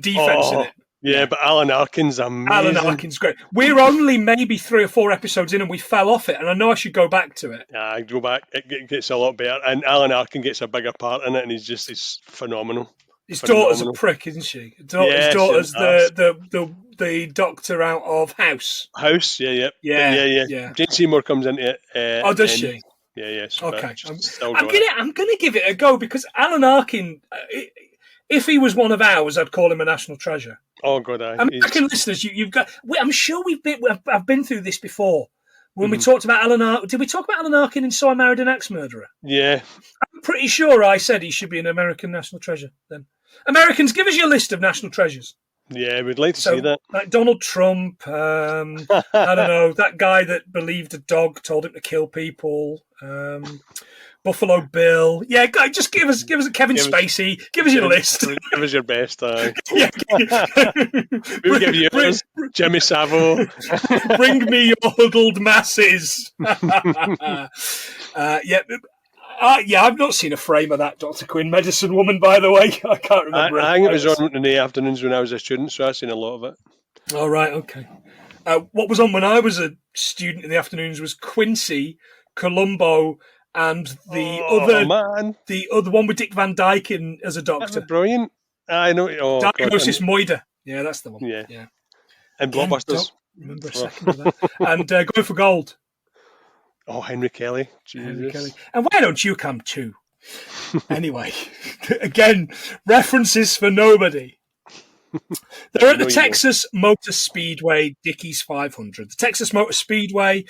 defense in it. Yeah, but Alan Arkin's amazing. Alan Arkin's great. We're only maybe 3 or 4 episodes in, and we fell off it. And I know I should go back to it. Yeah, I go back. It gets a lot better, and Alan Arkin gets a bigger part in it, and he's phenomenal. His daughter's a prick, isn't she? His daughter's the doctor out of House. House, yeah. Jane Seymour comes into it. Does she? Yeah. Okay. I'm gonna give it a go because Alan Arkin, if he was one of ours, I'd call him a national treasure. Oh God, American listeners, you've got. I'm sure I've been through this before when we talked about Alan Arkin. Did we talk about Alan Arkin in So I Married an Axe Murderer? Yeah. I'm pretty sure I said he should be an American national treasure. Then Americans, give us your list of national treasures. Yeah, we'd like to see that. Like Donald Trump, I don't know, that guy that believed a dog told him to kill people, Buffalo Bill. Yeah, just give us a Kevin Spacey. Give us your list. Give us your best. Yeah. We'll give you yours. Jimmy Savile. Bring me your huddled masses. I've not seen a frame of that Dr. Quinn Medicine Woman, by the way. I can't remember. I think it was on in the afternoons when I was a student, so I've seen a lot of it. All right, okay. What was on when I was a student in the afternoons was Quincy, Columbo, and the other one with Dick Van Dyke in as a doctor. That's brilliant. I know. Diagnosis Moida. Yeah, that's the one. Yeah. And Blockbusters. Remember a second of that. And Going for Gold. Oh, Henry Kelly. Jesus. Henry Kelly. And why don't you come too? Anyway, again, references for nobody. They're at the Texas Motor Speedway, Dickies 500. The Texas Motor Speedway,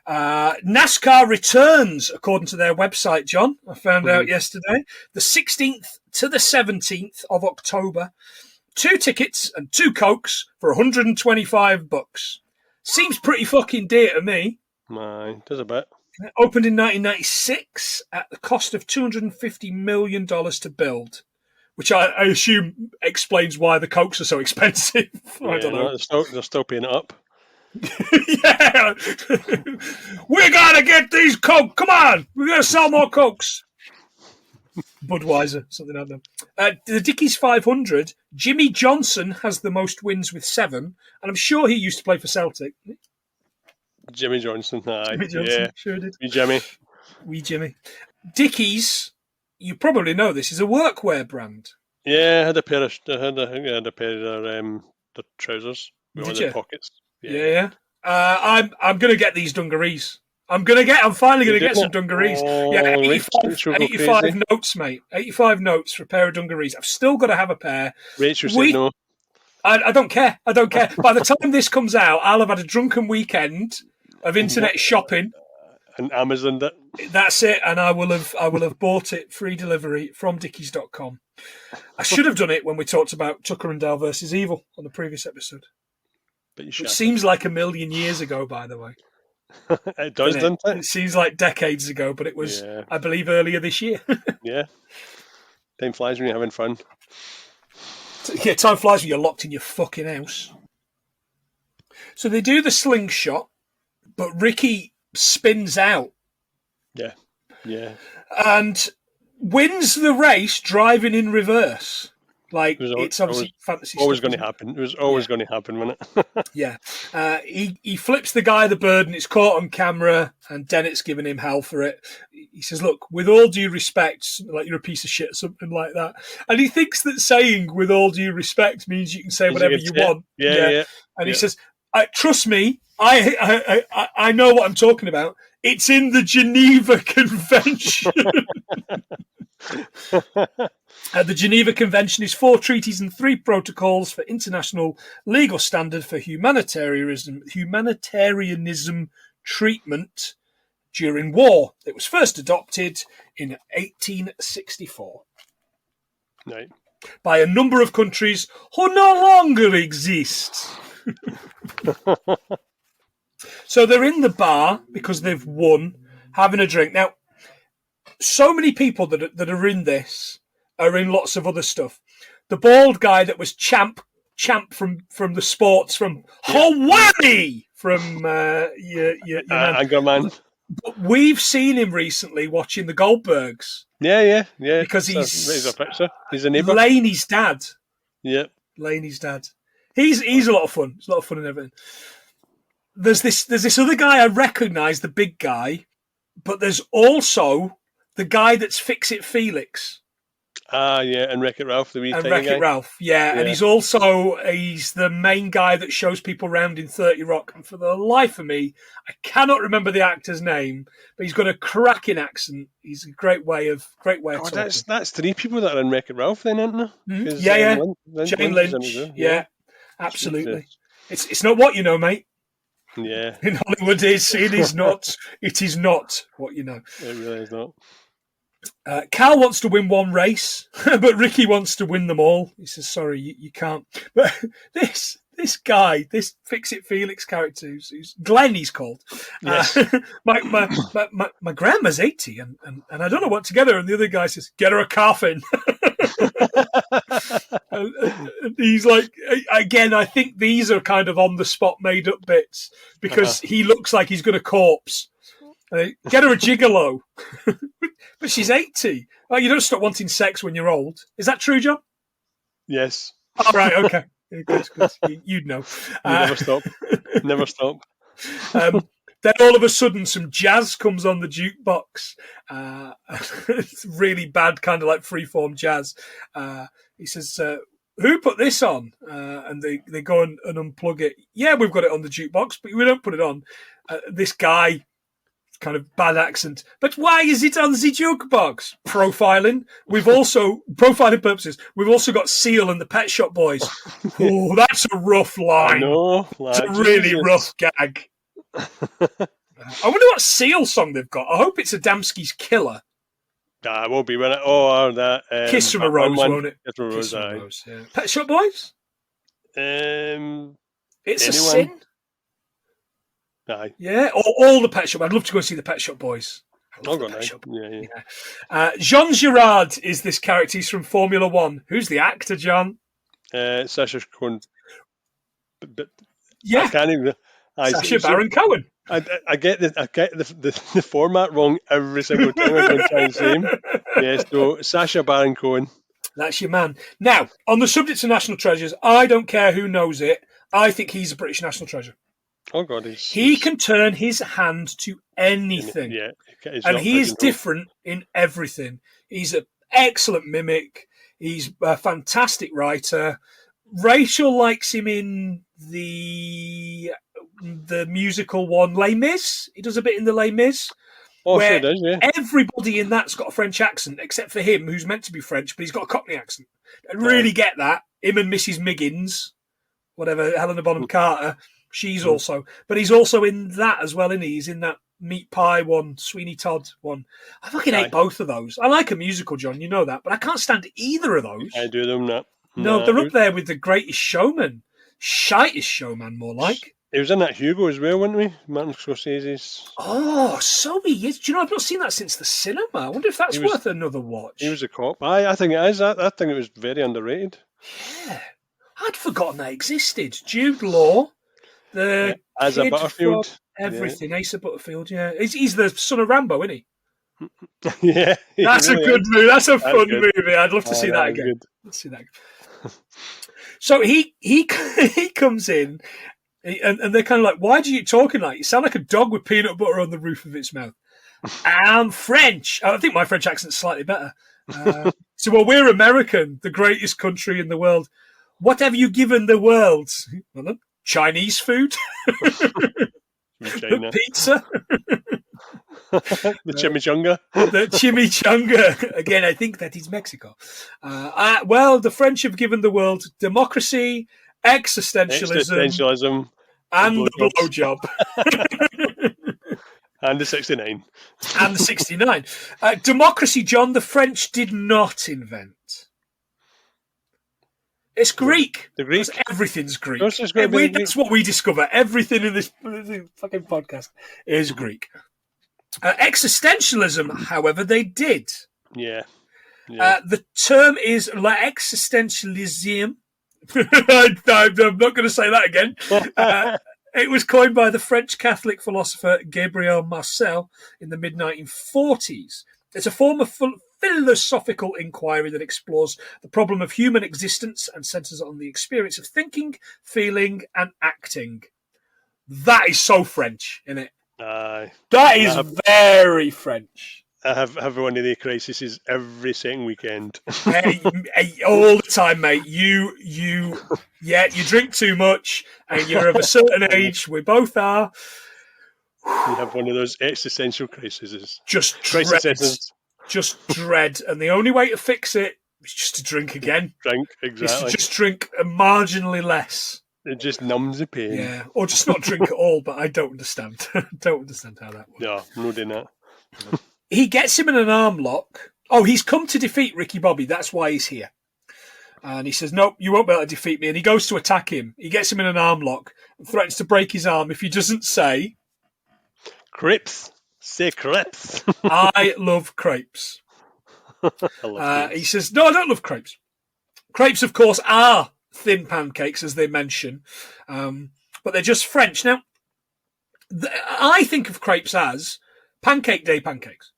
NASCAR returns, according to their website, John. I found out yesterday. The 16th to the 17th of October. 2 tickets and 2 Cokes for $125. Seems pretty fucking dear to me. Does a bit. Opened in 1996 at the cost of $250 million to build, which I assume explains why the Cokes are so expensive. I don't know. They're still paying it up. Yeah. We got to get these Coke. Come on. We're going to sell more Cokes. Budweiser, something like that. The Dickies 500, Jimmy Johnson has the most wins with 7, and I'm sure he used to play for Celtic. Jimmy Johnson, sure did. Wee Jimmy. Dickies, you probably know this, is a workwear brand. Yeah, I had a pair of their trousers with all the pockets. Yeah. I'm going to get these dungarees. I'm finally going to You're get doing some it? dungarees. Oh, Yeah, Rachel go 85 crazy. notes, mate. 85 notes for a pair of dungarees. I've still got to have a pair. Rachel said no. I don't care. I don't care. By the time this comes out, I'll have had a drunken weekend of internet shopping. And Amazon that. That's it, and I will have bought it free delivery from Dickies.com. I should have done it when we talked about Tucker and Dale versus Evil on the previous episode. But Which seems like a million years ago, by the way. It does, doesn't it? It seems like decades ago, but it was, I believe, earlier this year. Yeah. Time flies when you're having fun. Yeah, time flies when you're locked in your fucking house. So they do the slingshot, but Ricky spins out. Yeah. Yeah. And wins the race driving in reverse. Like, it's obviously fantasy always stuff. Going to happen. It was always going to happen, wasn't it? Yeah. He flips the guy the bird and it's caught on camera and Dennett's giving him hell for it. He says, look, with all due respect, like you're a piece of shit or something like that. And he thinks that saying with all due respect means you can say whatever you want. Yeah. And he says, trust me, I know what I'm talking about. It's in the Geneva Convention. The Geneva Convention is 4 treaties and 3 protocols for international legal standard for humanitarianism treatment during war. It was first adopted in 1864. Right. By a number of countries who no longer exist. So they're in the bar because they've won, having a drink. Now, so many people that are in this are in lots of other stuff. The bald guy that was champ from the sports from Hawaii from Anchorman. But we've seen him recently watching the Goldbergs. Yeah. Because he's a picture. He's a neighbour. Laney's dad. Yeah. Laney's dad. He's a lot of fun. It's a lot of fun and everything. There's this other guy I recognise, the big guy, but there's also the guy that's Fix It Felix. Yeah, and Wreck-It Ralph, the wee tiny guy. Wreck-It Ralph, yeah. And he's the main guy that shows people around in 30 Rock. And for the life of me, I cannot remember the actor's name, but he's got a cracking accent. He's a great way of talking. That's 3 people that are in Wreck-It Ralph then, aren't they? Mm-hmm. Yeah. Jane Lynch. Yeah, absolutely. It's not what you know, mate. Yeah. In Hollywood, it is not. It is not what you know. It really is not. Cal wants to win one race, but Ricky wants to win them all. He says, sorry, you can't. But this guy, this Fix It Felix character, who's Glenn, he's called. Yes. My grandma's 80 and I don't know what to get her. And the other guy says, get her a coffin. And he's like, again, I think these are kind of on the spot made up bits because he looks like he's got a corpse. Get her a gigolo. But she's 80. Oh, you don't stop wanting sex when you're old. Is that true, John? Yes. All right, okay. Good. You'd know. You never stop. Never stop. Then all of a sudden some jazz comes on the jukebox. It's really bad, kind of like freeform jazz. He says, who put this on? And they go and unplug it. Yeah, we've got it on the jukebox, but we don't put it on. This guy, kind of bad accent. But why is it on the jukebox? Profiling. Profiling purposes. We've also got Seal and the Pet Shop Boys. Oh, that's a rough line. I know. It's a really rough gag. I wonder what Seal song they've got. I hope it's Adamski's Killer. It won't be when that. Kiss from a Rose, won't it? Kiss from a Rose, yeah. Pet Shop Boys? It's a sin. Aye. Yeah, or all the Pet Shop. I'd love to go and see the Pet Shop Boys. I'll go now. Yeah. Jean Girard is this character. He's from Formula One. Who's the actor, John? Sacha Cohen. Yeah. I can't even. Sacha Baron Cohen. I get the format wrong every single time I go and try and say him. Yes, so Sacha Baron Cohen. That's your man. Now, on the subject of national treasures, I don't care who knows it. I think he's a British national treasure. Oh God, he can turn his hand to anything. Yeah, and he is different in everything. He's an excellent mimic. He's a fantastic writer. Rachel likes him in the musical one, Les Mis. He does a bit in the Les Mis. Oh, where sure does, yeah. everybody in that's got a French accent, except for him, who's meant to be French, but he's got a Cockney accent. I really get that. Him and Mrs. Miggins, whatever, Helena Bonham Carter, she's also. But he's also in that as well, isn't he? He's in that Meat Pie one, Sweeney Todd one. I fucking hate both of those. I like a musical, John, you know that, but I can't stand either of those. I do them, that. No, they're up there with The Greatest Showman. Shitest Showman, more like. He was in that Hugo as well, wasn't he? Martin Scorsese's. Oh, so he is. Do you know, I've not seen that since the cinema. I wonder if that's worth another watch. He was a cop. I think it is. I think it was very underrated. Yeah. I'd forgotten that existed. Jude Law, the Asa Butterfield. Everything. Asa Butterfield, yeah. He's the son of Rambo, isn't he? Yeah. That's really a good movie. That's a fun movie. I'd love to see that again. Let's see that. So he comes in. And they're kind of like, why do you talking like? You sound like a dog with peanut butter on the roof of its mouth. I'm French. I think my French accent's slightly better. So, well, we're American, the greatest country in the world. What have you given the world? Chinese food? China. Pizza? The chimichanga. The chimichanga. Again, I think that is Mexico. Well, the French have given the world democracy, existentialism, and the blowjob. And the 69. And the 69. Democracy, John, the French did not invent. It's Greek. The Greek? Everything's Greek. That's what we discover. Everything in this fucking podcast is Greek. Existentialism, however, they did. Yeah. The term is la existentialism. I'm not going to say that again. It was coined by the French Catholic philosopher Gabriel Marcel in the mid-1940s. It's a form of philosophical inquiry that explores the problem of human existence and centers on the experience of thinking, feeling, and acting. That is so French, isn't it? That is very French. I have one of the crises every second weekend. Hey, all the time, mate. You drink too much, and you're of a certain age. We both are. You have one of those existential crises. Just dread, and the only way to fix it is just to drink again. Exactly. Is to just drink marginally less. It just numbs the pain. Yeah, or just not drink at all. But I don't understand. Don't understand how that works. No, no doing that. He gets him in an arm lock. Oh, he's come to defeat Ricky Bobby. That's why he's here. And he says, nope, you won't be able to defeat me. And he goes to attack him. He gets him in an arm lock and threatens to break his arm if he doesn't say... Crepes. Say crepes. I love crepes. He says, no, I don't love crepes. Crepes, of course, are thin pancakes, as they mention. But they're just French. Now, I think of crepes as Pancake Day pancakes.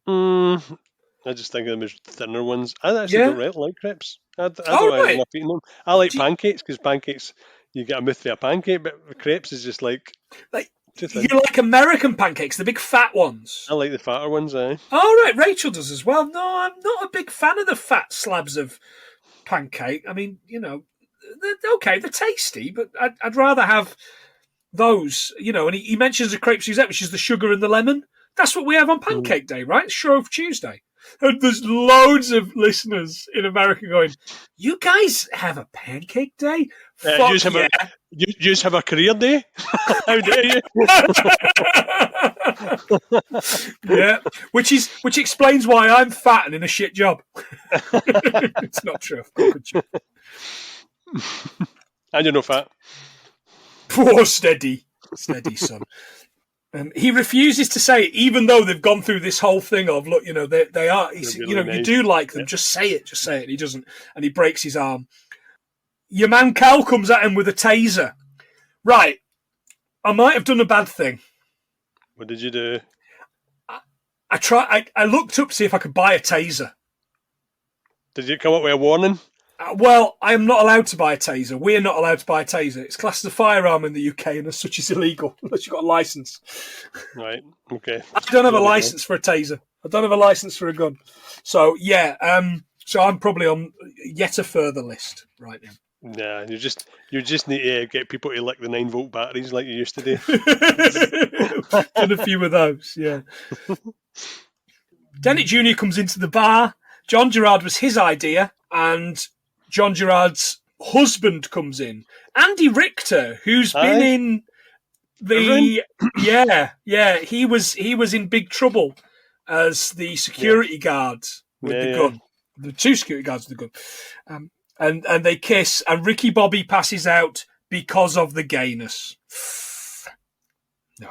I just think of them as thinner ones. I actually don't really like crepes. I don't like eating them. I like pancakes because pancakes, you get a mouth for a pancake, but crepes is just like you like American pancakes, the big fat ones. I like the fatter ones, Oh, right, Rachel does as well. No, I'm not a big fan of the fat slabs of pancake. I mean, they're okay, they're tasty, but I'd rather have those, and he mentions the crepe Suzette, which is the sugar and the lemon. That's what we have on Pancake Day, right? Shrove Tuesday. And there's loads of listeners in America going, you guys have a Pancake Day? You just have a career day? How dare you? Yeah, which explains why I'm fat and in a shit job. It's not true. I've got a good job. And you're no fat. Poor steady, son. He refuses to say it, even though they've gone through this whole thing of, look, they are, really nice. You do like them, yeah. Just say it. And he doesn't, and he breaks his arm. Your man Cal comes at him with a taser. Right, I might have done a bad thing. What did you do? I looked up to see if I could buy a taser. Did you come up with a warning? Well, I am not allowed to buy a taser. We're not allowed to buy a taser. It's classed as a firearm in the UK, and as such is illegal unless you've got a license. Right. Okay. I don't have a license for a taser. I don't have a license for a gun. So yeah. So I'm probably on yet a further list right now. Nah, you just need to get people to lick the 9-volt batteries like you used to do. Done a few of those, yeah. Dennett Jr. comes into the bar. John Gerard was his idea, and John Gerard's husband comes in. Andy Richter, who's been in the he was in big trouble as the security guard with the gun. The two security guards with the gun. And they kiss, and Ricky Bobby passes out because of the gayness. No,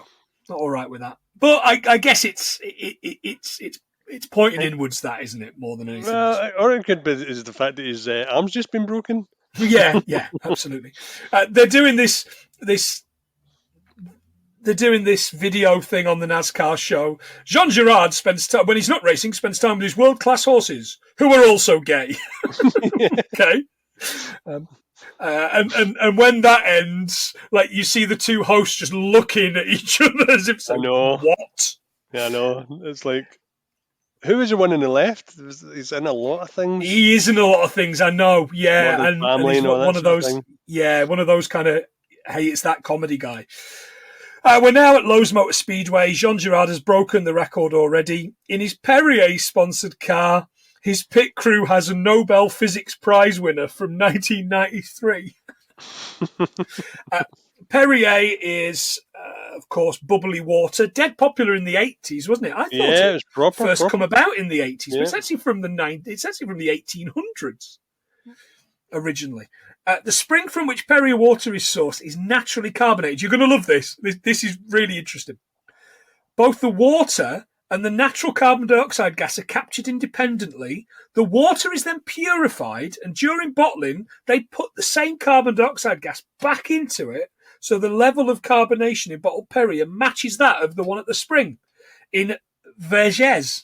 not all right with that. But I guess it's pointing inwards, that, isn't it, more than anything else? Or it could be is the fact that his arm's just been broken. Yeah, absolutely. They're doing this video thing on the NASCAR show. Jean Girard spends time, when he's not racing, spends time with his world-class horses, who are also gay. Okay. And when that ends, like, you see the two hosts just looking at each other as if saying, I know. What? Yeah, I know. It's like, who is the one on the left? He's in a lot of things. He is in a lot of things, I know. Yeah, and he's one of those. Yeah, one of those kind of, hey, it's that comedy guy. We're now at Lowe's Motor Speedway. Jean Girard has broken the record already. In his Perrier-sponsored car, his pit crew has a Nobel Physics Prize winner from 1993. Perrier is, of course, bubbly water. Dead popular in the 80s, wasn't it? I thought it was proper. First come about in the 80s, but it's actually from the 1800s originally. The spring from which Perrier water is sourced is naturally carbonated. You're going to love this. This is really interesting. Both the water and the natural carbon dioxide gas are captured independently. The water is then purified, and during bottling, they put the same carbon dioxide gas back into it, so the level of carbonation in bottled Perrier matches that of the one at the spring in Vergès.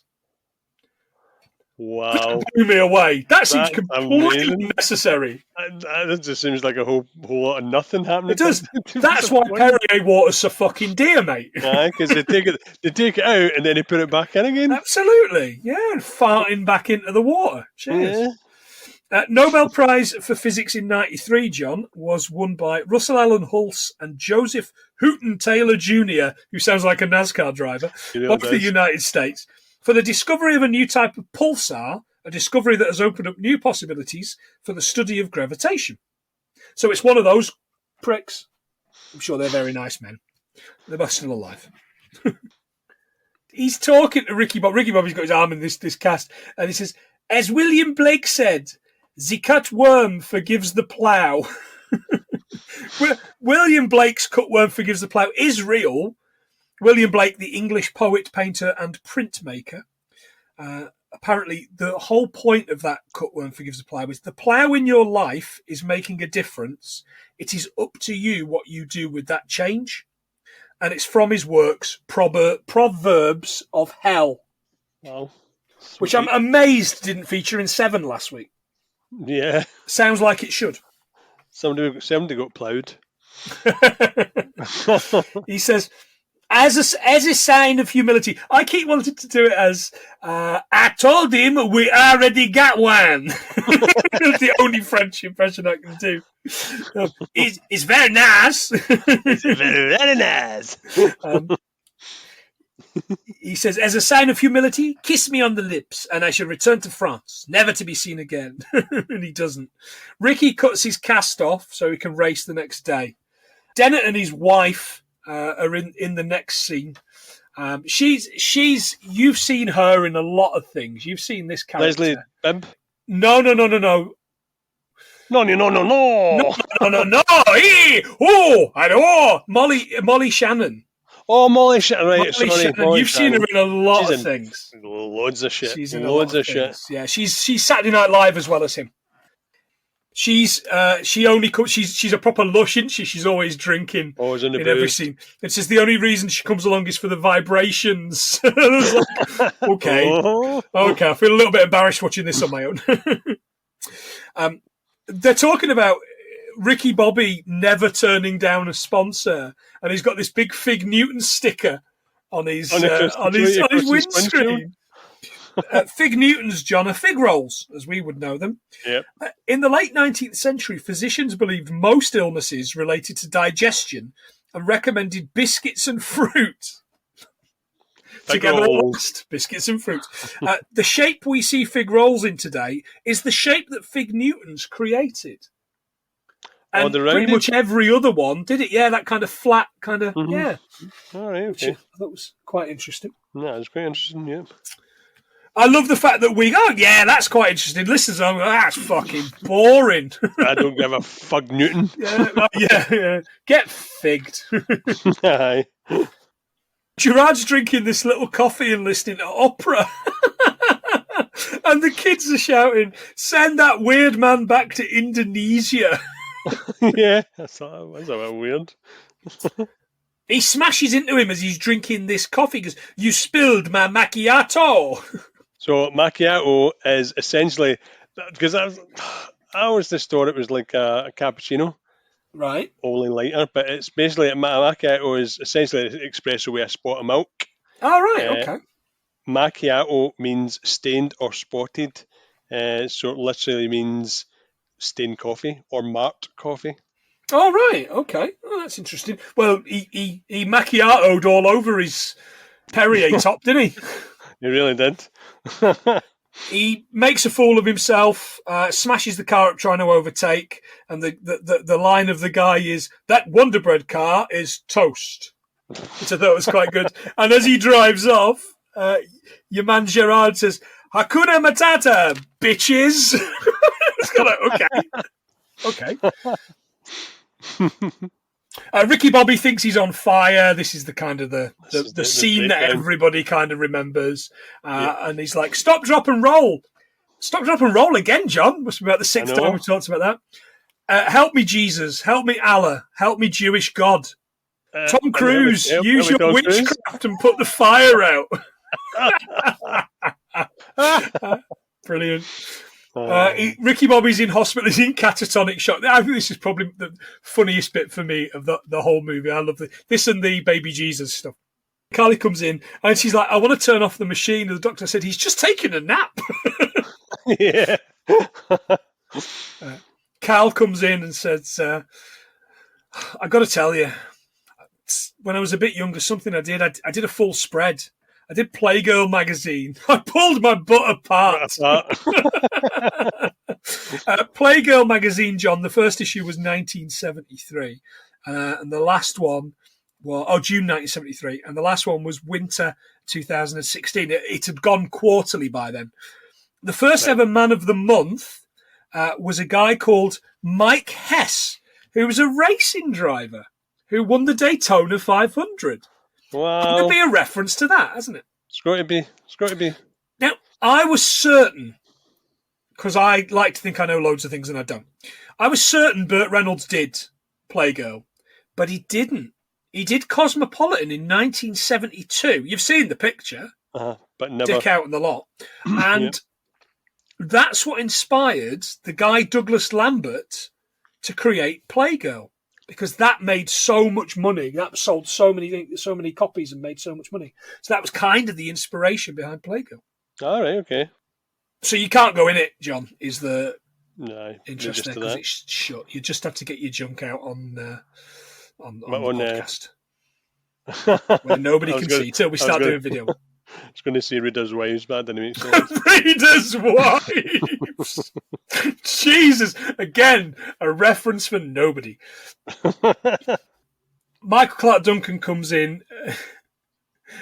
Wow. That blew me away. That seems completely unnecessary. That just seems like a whole lot of nothing happening. It does. That's why Perrier water's so fucking dear, mate. Because they take it out and then they put it back in again. Absolutely. Yeah, and farting back into the water. Cheers. Yeah. Nobel Prize for Physics in 93, John, was won by Russell Allen Hulse and Joseph Houghton Taylor Jr., who sounds like a NASCAR driver, of the United States, for the discovery of a new type of pulsar, a discovery that has opened up new possibilities for the study of gravitation. So it's one of those pricks. I'm sure they're very nice men. They're both still alive. He's talking to Ricky Bobby. Ricky Bobby's got his arm in this cast, and he says, as William Blake said, the cut worm forgives the plough. William Blake's cut worm forgives the plough is real. William Blake, the English poet, painter, and printmaker. Apparently, the whole point of that cut worm forgives the plough is the plough in your life is making a difference. It is up to you what you do with that change. And it's from his works, Proverbs of Hell. Wow. Which I'm amazed didn't feature in Seven last week. Yeah. Sounds like it should. Somebody got ploughed. He says, as a sign of humility, I keep wanting to do it as, I told him we already got one. It's the only French impression I can do. It's very nice. It's very nice. He says, as a sign of humility, kiss me on the lips and I shall return to France, never to be seen again. And he doesn't. Ricky cuts his cast off so he can race the next day. Dennett and his wife are in the next scene. She's you've seen her in a lot of things. You've seen this character. Leslie Bibb? No. No. I know. Molly Shannon. Oh, Molly Shannon, right. Molly You've seen her in a lot of things. Loads of shit. She's in loads of shit. Yeah, she's Saturday Night Live as well as him. She's a proper lush, isn't she? She's always drinking. Always in every scene. It says the only reason she comes along is for the vibrations. Like, okay. Okay, I feel a little bit embarrassed watching this on my own. They're talking about Ricky Bobby never turning down a sponsor, and he's got this big Fig Newton sticker on his windscreen. Fig Newtons, John, are fig rolls, as we would know them. Yep. In the late 19th century, physicians believed most illnesses related to digestion and recommended biscuits and fruit. Together at last, biscuits and fruit. The shape we see fig rolls in today is the shape that Fig Newtons created. And pretty much every other one did it. Yeah, that kind of flat, kind of, yeah. All right, okay. Which I thought was quite interesting. Yeah, it's quite interesting, yeah. I love the fact that that's quite interesting. Listeners, that's fucking boring. I don't give a fuck, Newton. yeah. Get figged. Aye. Gerard's drinking this little coffee and listening to opera. And the kids are shouting, "Send that weird man back to Indonesia." Yeah, that's a bit weird. He smashes into him as he's drinking this coffee because you spilled my macchiato. So macchiato is essentially, because I always just thought it was like a cappuccino, right? Only lighter, but it's basically macchiato is essentially an espresso with a spot of milk. Oh, right, okay. Macchiato means stained or spotted, so it literally means stained coffee or marked coffee. Oh, right, okay. Oh, that's interesting. Well, he macchiatoed all over his Perrier top, didn't he? He really did. He makes a fool of himself, smashes the car up trying to overtake, and the line of the guy is, "That Wonder Bread car is toast," which I thought was quite good. And as he drives off, your man Gerard says, "Hakuna Matata, bitches." It's kind of, okay. Ricky Bobby thinks he's on fire. This is the kind of the scene that everybody kind of remembers. And he's like, "Stop, drop, and roll." Stop, drop, and roll again, John. Must be about the sixth time we've talked about that. Help me, Jesus. Help me, Allah. Help me, Jewish God. Tom Cruise, use your witchcraft and put the fire out. Brilliant. Ricky Bobby's in hospital. He's in catatonic shock. I think this is probably the funniest bit for me of the whole movie. I love this and the baby Jesus stuff. Carly comes in and she's like, "I want to turn off the machine." And the doctor said, "He's just taking a nap." Yeah. Cal comes in and says, "I got to tell you, when I was a bit younger, something I did a full spread. I did Playgirl magazine. I pulled my butt apart." Playgirl magazine, John, the first issue was 1973. And the last one was, June 1973. And the last one was winter 2016. It had gone quarterly by then. The first ever man of the month was a guy called Mike Hess, who was a racing driver who won the Daytona 500. Wow. There'll be a reference to that, hasn't it? It's got to be. Now, I was certain, because I like to think I know loads of things and I don't. I was certain Burt Reynolds did Playgirl, but he didn't. He did Cosmopolitan in 1972. You've seen the picture. But never. Dick out in the lot. And that's what inspired the guy Douglas Lambert to create Playgirl. Because that made so much money. That sold so many copies and made so much money. So that was kind of the inspiration behind Playgirl. All right, okay. So you can't go in it, John, is the interesting because it's shut. You just have to get your junk out on the podcast. Where nobody can see till we start doing video. I was going to say Reader's Wives, but that didn't make sense. Reader's Wives! Jesus! Again, a reference for nobody. Michael Clarke Duncan comes in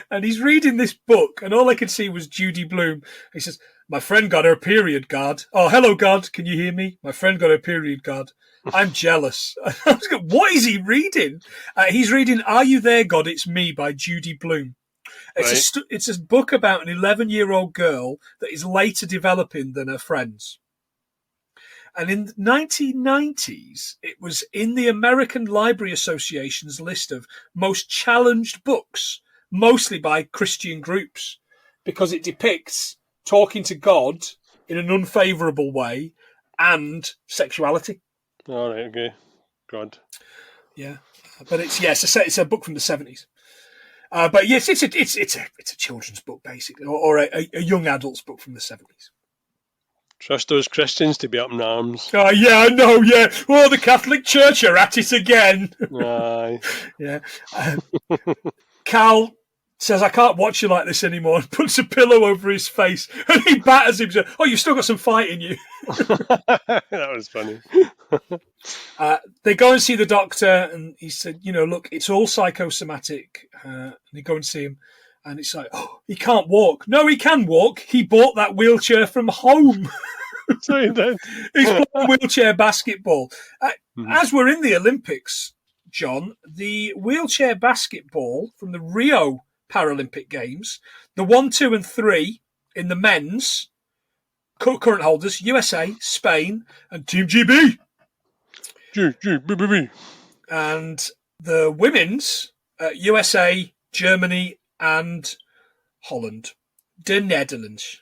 and he's reading this book and all I could see was Judy Blume. He says, "My friend got her period, God." "Oh, hello, God. Can you hear me? My friend got her period, God. I'm jealous." I was going, what is he reading? He's reading Are You There, God? It's Me by Judy Blume. It's a book about an 11-year-old girl that is later developing than her friends. And in the 1990s, it was in the American Library Association's list of most challenged books, mostly by Christian groups, because it depicts talking to God in an unfavourable way and sexuality. All right, okay. God. Yeah. But it's a book from the 70s. But yes, it's a children's book basically, or a young adult's book from the 70s. Trust those Christians to be up in arms. Oh yeah, I know. Yeah, oh, the Catholic Church are at it again. Aye. Yeah. Cal says, "I can't watch you like this anymore," and puts a pillow over his face, and he batters him. "Oh, you've still got some fight in you." That was funny. They go and see the doctor, and he said, "Look, it's all psychosomatic." And they go and see him, and it's like, "Oh, he can't walk." No, he can walk. He bought that wheelchair from home. So he did. He's playing wheelchair basketball. As we're in the Olympics, John, the wheelchair basketball from the Rio Paralympic Games, the 1, 2, and 3 in the men's current holders, USA, Spain, and Team GB. GB. And the women's, USA, Germany, and Holland, the Netherlands.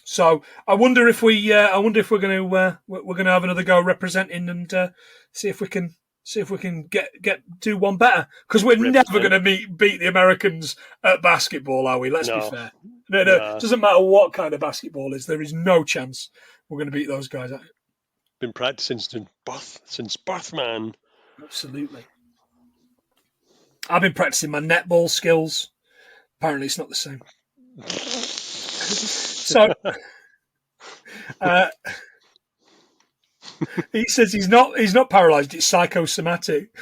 So I wonder if we're going to have another go representing and see if we can do one better, because we're never going to beat the Americans at basketball, are we? Let's be fair. No. It doesn't matter what kind of basketball is. There is no chance we're going to beat those guys at it. Been practicing since birth, man. Absolutely. I've been practicing my netball skills. Apparently, it's not the same. So, he says he's not paralysed, it's psychosomatic.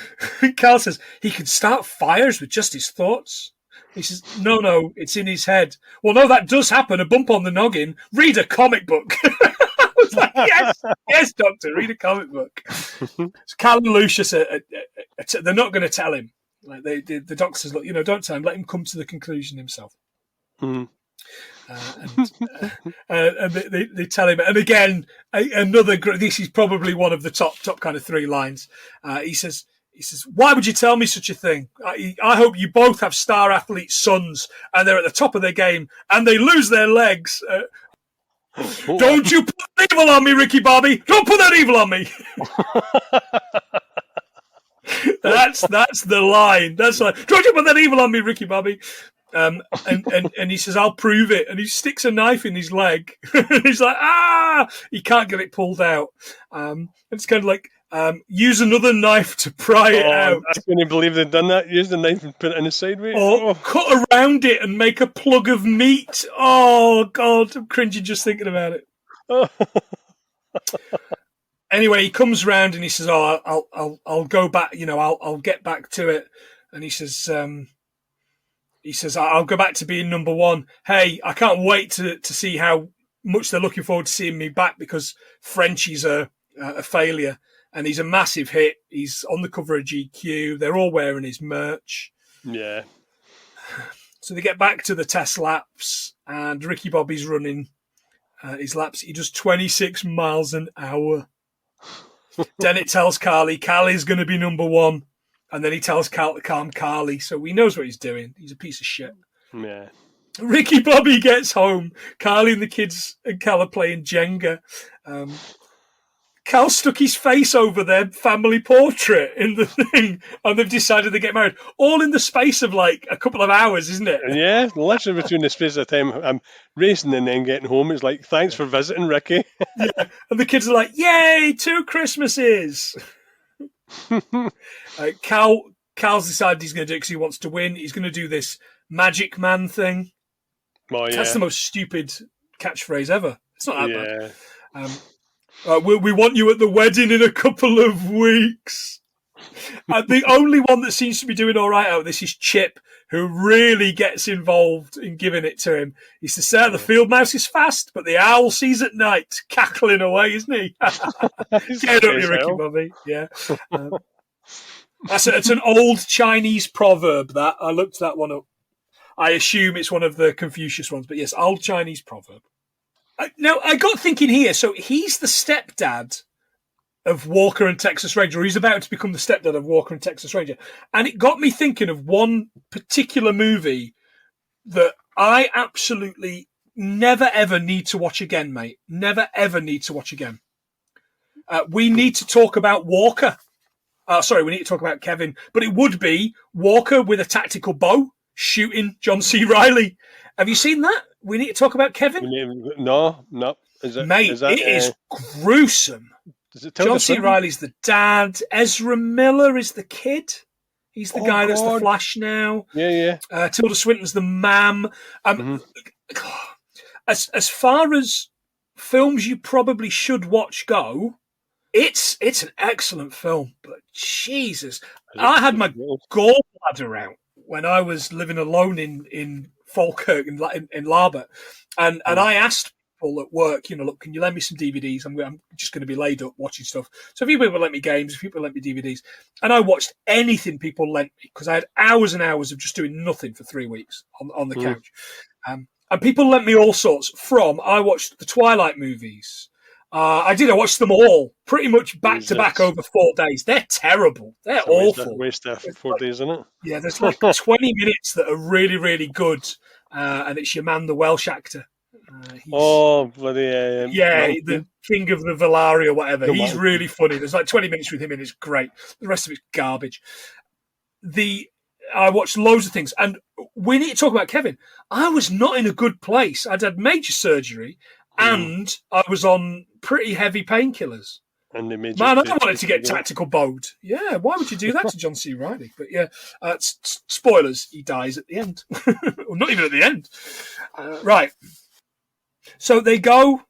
Carl says he can start fires with just his thoughts. He says, no, it's in his head. Well, no, that does happen, a bump on the noggin. Read a comic book. I was like, yes, doctor, read a comic book. So Cal and Lucius, they're not going to tell him. Like the doctor says, look, don't tell him, let him come to the conclusion himself. Mm-hmm. And they tell him, and again, this is probably one of the top kind of 3 lines. He says, why would you tell me such a thing? I hope you both have star athlete sons and they're at the top of their game and they lose their legs. Don't you put that evil on me, Ricky Bobby. Don't put that evil on me. That's the line. That's like, don't you put that evil on me, Ricky Bobby. And he says, I'll prove it. And he sticks a knife in his leg. He's like, he can't get it pulled out. It's kind of like, use another knife to pry it out. I couldn't believe they'd done that. Use the knife and put it in the sideways. Or cut around it and make a plug of meat. Oh, God, I'm cringing just thinking about it. Anyway, he comes round and he says, I'll go back, I'll get back to it. And he says, I'll go back to being number 1. Hey, I can't wait to see how much they're looking forward to seeing me back, because Frenchie's a failure and he's a massive hit. He's on the cover of GQ. They're all wearing his merch. Yeah. So they get back to the test laps and Ricky Bobby's running his laps. He does 26 miles an hour. Then it tells Carly's going to be number 1. And then he tells Cal to calm Carly, so he knows what he's doing. He's a piece of shit. Yeah. Ricky Bobby gets home. Carly and the kids and Cal are playing Jenga. Cal stuck his face over their family portrait in the thing, and they've decided to get married. All in the space of like a couple of hours, isn't it? Yeah, literally between the space of time I'm racing and then getting home. It's like, thanks for visiting, Ricky. Yeah, and the kids are like, yay, 2 Christmases. Cal's decided he's going to do it because he wants to win. He's going to do this Magic Man thing. Oh, yeah. That's the most stupid catchphrase ever. It's not that bad. We want you at the wedding in a couple of weeks. The only one that seems to be doing all right out of this is Chip, who really gets involved in giving it to him. He says, "Sir, the field mouse is fast, but the owl sees at night," cackling away, isn't he? Get up, you Ricky Bobby. Yeah. It's an old Chinese proverb, that. I looked that one up. I assume it's one of the Confucius ones, but yes, old Chinese proverb. Now, I got thinking here, so he's the stepdad of Walker and Texas Ranger, or he's about to become the stepdad of Walker and Texas Ranger. And it got me thinking of one particular movie that I absolutely never, ever need to watch again, mate. Never, ever need to watch again. We need to talk about Walker. Sorry, we need to talk about Kevin, but it would be Walker with a tactical bow shooting John C. Reilly. Have you seen that? We need to talk about Kevin. No. Mate, it is gruesome. John C. Reilly's the dad. Ezra Miller is the kid. He's the guy that's the Flash now. Yeah. Tilda Swinton's the mam. As far as films you probably should watch go, it's an excellent film. But Jesus, I had my gallbladder out when I was living alone in Falkirk in Larbert, and I asked people at work, look, can you lend me some DVDs? I'm just going to be laid up watching stuff. So a few people lent me games, a few people lent me DVDs, and I watched anything people lent me because I had hours and hours of just doing nothing for 3 weeks on the couch. And people lent me all sorts I watched the Twilight movies. I watched them all pretty much back to back over 4 days. They're terrible. They're awful. Waste of 4 days, isn't it? Yeah, there's like 20 minutes that are really, really good. And it's your man, the Welsh actor. Bloody the King of the Valari or whatever. He's really funny. There's like 20 minutes with him and it's great. The rest of it's garbage. I watched loads of things. And we need to talk about Kevin. I was not in a good place. I'd had major surgery and I was on pretty heavy painkillers. And they made I wanted to get tactical bowed. Yeah, why would you do that to John C. Reilly? But yeah, spoilers, he dies at the end. Well, not even at the end. Right. So they go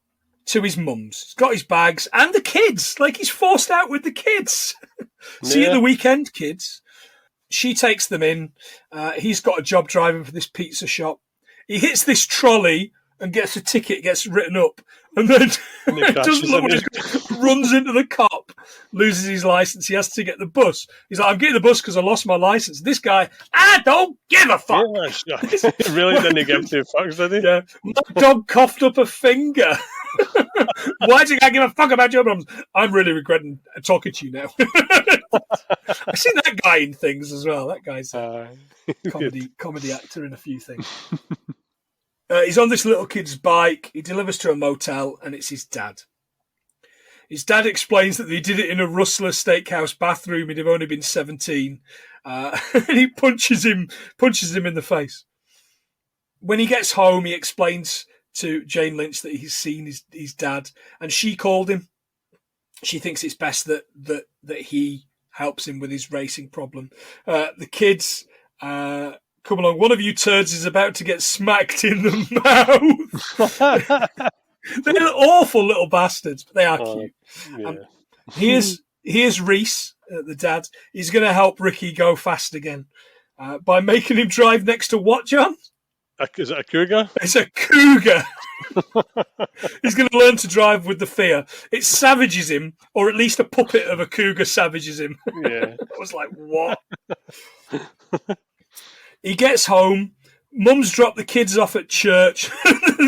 to his mum's. He's got his bags and the kids. Like, he's forced out with the kids. See you at the weekend, kids. She takes them in. He's got a job driving for this pizza shop. He hits this trolley and gets a ticket, gets written up, and then doesn't look what he's got, runs into the cop, loses his license. He has to get the bus. He's like, I'm getting the bus because I lost my license. This guy, I don't give a fuck. He really didn't give 2 fucks, did he? Yeah. My dog coughed up a finger. Why do you give a fuck about your problems? I'm really regretting talking to you now. I've seen that guy in things as well. That guy's a comedy actor in a few things. He's on this little kid's bike. He delivers to a motel, and it's his dad. His dad explains that they did it in a Rustler Steakhouse bathroom. He'd have only been 17. And he punches him in the face. When he gets home, he explains to Jane Lynch that he's seen his dad, and she called him. She thinks it's best that he helps him with his racing problem. The kids come along. One of you turds is about to get smacked in the mouth. They're awful little bastards, but they are cute. Yeah. Here's Reese, the dad. He's going to help Ricky go fast again by making him drive next to what, John? Is it a cougar? It's a cougar. He's going to learn to drive with the fear. It savages him, or at least a puppet of a cougar savages him. Yeah. I was like, what? He gets home. Mum's dropped the kids off at church.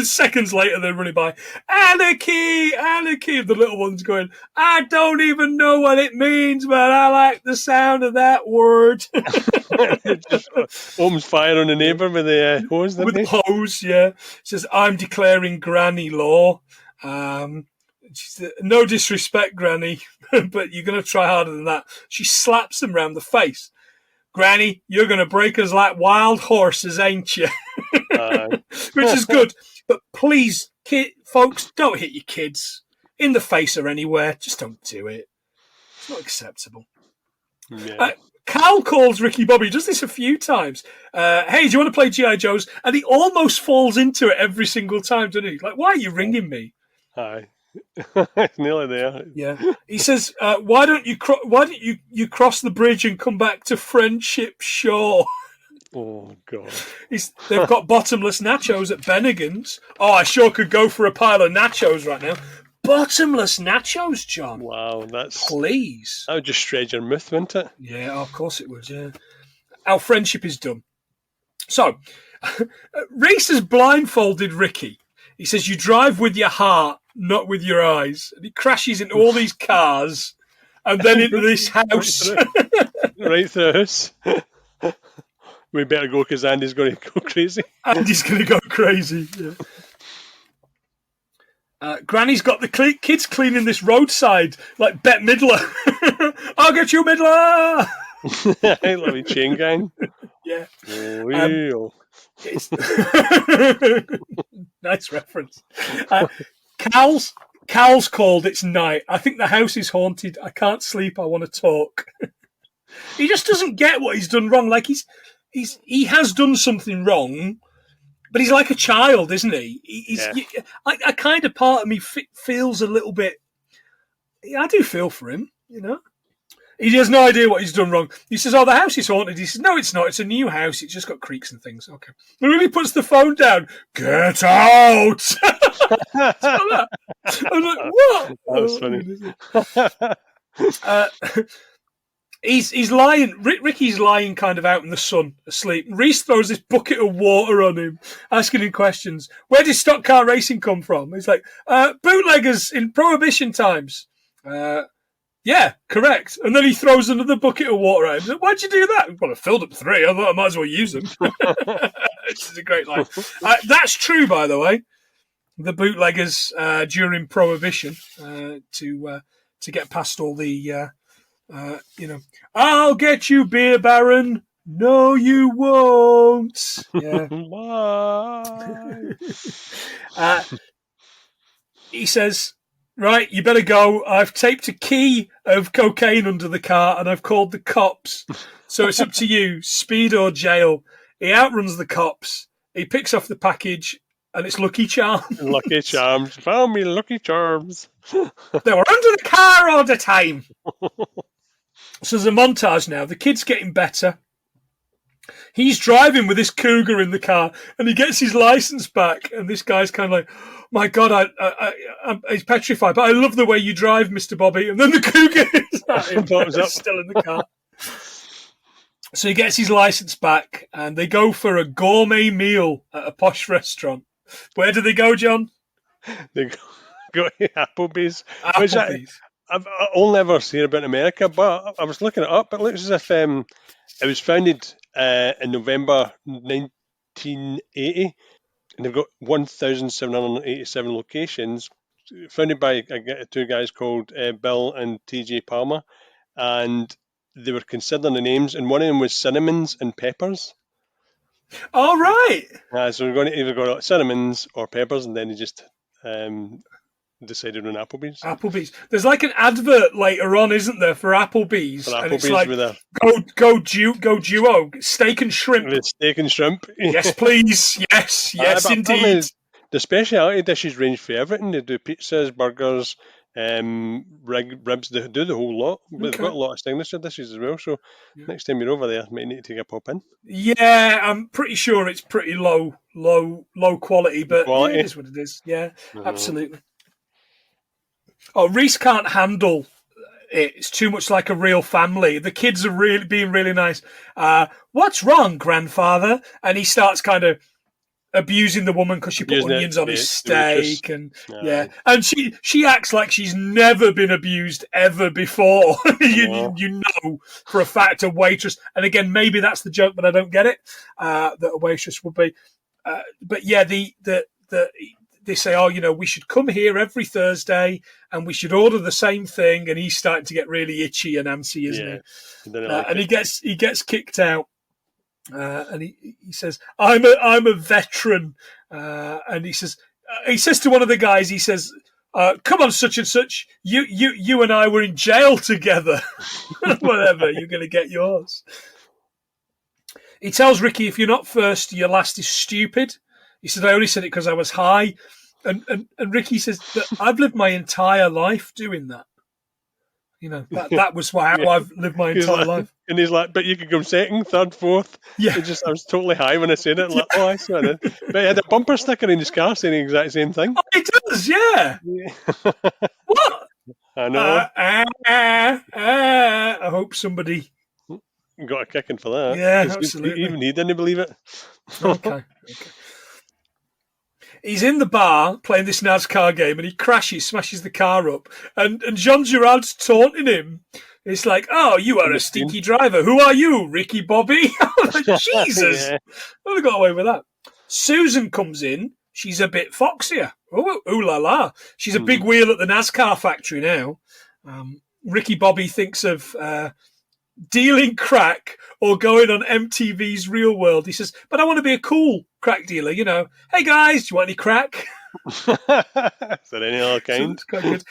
Seconds later, they're running by. Anarchy! Anarchy! The little one's going, I don't even know what it means, but I like the sound of that word. Mum's fire on the neighbour with the hose. With the hose, yeah. Says, I'm declaring granny law. She said, no disrespect, Granny, but you're going to try harder than that. She slaps him round the face. Granny, you're going to break us like wild horses, ain't you? Which is good. But please, folks, don't hit your kids in the face or anywhere. Just don't do it. It's not acceptable. Yeah. Cal calls Ricky Bobby. He does this a few times. Hey, do you want to play G.I. Joe's? And he almost falls into it every single time, doesn't he? Like, why are you ringing me? Hi. It's nearly there. Yeah. He says, why don't you cross the bridge and come back to Friendship Shore? Oh, God. They've got bottomless nachos at Bennigan's. Oh, I sure could go for a pile of nachos right now. Bottomless nachos, John. Wow, Please. That would just shred your mouth, wouldn't it? Yeah, of course it would, yeah. Our friendship is done. So, Reese has blindfolded Ricky. He says, you drive with your heart, not with your eyes. And he crashes into all these cars and then into this house. Right through the house. We better go because Andy's going to go crazy. Andy's going to go crazy, yeah. Granny's got the kids cleaning this roadside like Bette Midler. I'll get you, Midler. I love it, chain gang. Yeah. Real. It's nice reference. Cal's called. It's night. I think the house is haunted. I can't sleep. I want to talk. He just doesn't get what he's done wrong. Like he has done something wrong, but he's like a child, isn't he? I kind of part of me feels a little bit. I do feel for him, you know. He has no idea what he's done wrong. He says, "Oh, the house is haunted." He says, "No, it's not. It's a new house. It's just got creaks and things." Okay. And then he puts the phone down. Get out! I'm like, what? That was funny. He's lying. Ricky's lying kind of out in the sun, asleep. Reese throws this bucket of water on him, asking him questions. Where did stock car racing come from? He's like, bootleggers in Prohibition times. Yeah, correct. And then he throws another bucket of water at him. Why'd you do that? Well, I filled up 3. I thought I might as well use them. This is a great line. That's true, by the way. The bootleggers during Prohibition to get past all the, I'll get you, beer baron. No, you won't. Yeah. He says, right, you better go. I've taped a key of cocaine under the car and I've called the cops. So it's up to you, speed or jail. He outruns the cops. He picks off the package and it's Lucky Charms. Lucky Charms. Found me Lucky Charms. They were under the car all the time. So there's a montage now. The kid's getting better. He's driving with this cougar in the car and he gets his license back. And this guy's kind of like, my God, he's petrified, but I love the way you drive, Mr. Bobby. And then the cougar is at him, still in the car. So he gets his license back and they go for a gourmet meal at a posh restaurant. Where do they go, John? They go to Applebee's. I've only ever seen about in America, but I was looking it up. It looks as if it was founded in November 1980, and they've got 1,787 locations. Founded by 2 guys called Bill and T.J. Palmer, and they were considering the names, and one of them was Cinnamons and Peppers. All right. So we're going to either go Cinnamons or Peppers, and then they just decided on Applebee's. Applebee's. There's like an advert later on, isn't there, for Applebee's? And it's like, go duo, steak and shrimp. With steak and shrimp. Yes, please. Yes, indeed. The speciality dishes range for everything. They do pizzas, burgers, ribs. They do the whole lot. They've got a lot of signature dishes as well. So next time you're over there, you might need to take a pop in. Yeah, I'm pretty sure it's pretty low quality, but it is what it is. Yeah, absolutely. Oh, Reese can't handle it. It's too much like a real family. The kids are being really nice. What's wrong, grandfather? And he starts kind of abusing the woman because she put onions on his steak, and and she acts like she's never been abused ever before. you know for a fact a waitress, and again maybe that's the joke, but I don't get it. That a waitress would be, but yeah, they say, oh, we should come here every Thursday and we should order the same thing. And he's starting to get really itchy and antsy, isn't he? And he gets kicked out. And he says, I'm a veteran. And he says to one of the guys, he says, come on, such and such, you and I were in jail together. Whatever, you're going to get yours. He tells Ricky, if you're not first, your last is stupid. He said, I only said it because I was high. And Ricky says, that I've lived my entire life doing that. That was how I've lived my entire life. And he's like, but you could come second, third, fourth. Yeah. I was totally high when I said it. Like, I saw it. But he had a bumper sticker in his car saying the exact same thing. Oh, he does, yeah. What? I know. I hope somebody got a kicking for that. Yeah, absolutely. Even he didn't believe it. Okay. He's in the bar playing this NASCAR game and he smashes the car up. And Jean Girard's taunting him. It's like, oh, you are a stinky driver. Who are you, Ricky Bobby? Jesus. Yeah. Well, they got away with that. Susan comes in. She's a bit foxier. Oh, ooh la la. She's a big wheel at the NASCAR factory now. Ricky Bobby thinks of dealing crack or going on MTV's Real World. He says, but I want to be a cool crack dealer, you know. Hey guys, do you want any crack? Is there any other kind? So it's quite good.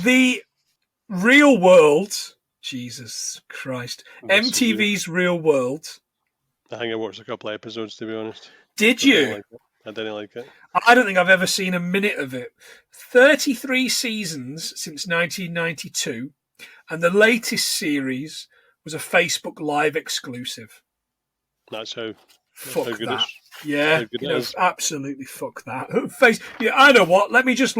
The Real World, Jesus Christ, MTV's Real World. I think I watched a couple of episodes, to be honest. Did you? I didn't like it. I don't think I've ever seen a minute of it. 33 seasons since 1992, and the latest series was a Facebook Live exclusive. That's how. Fuck good that. it Yeah, absolutely fuck that. I know what. Let me just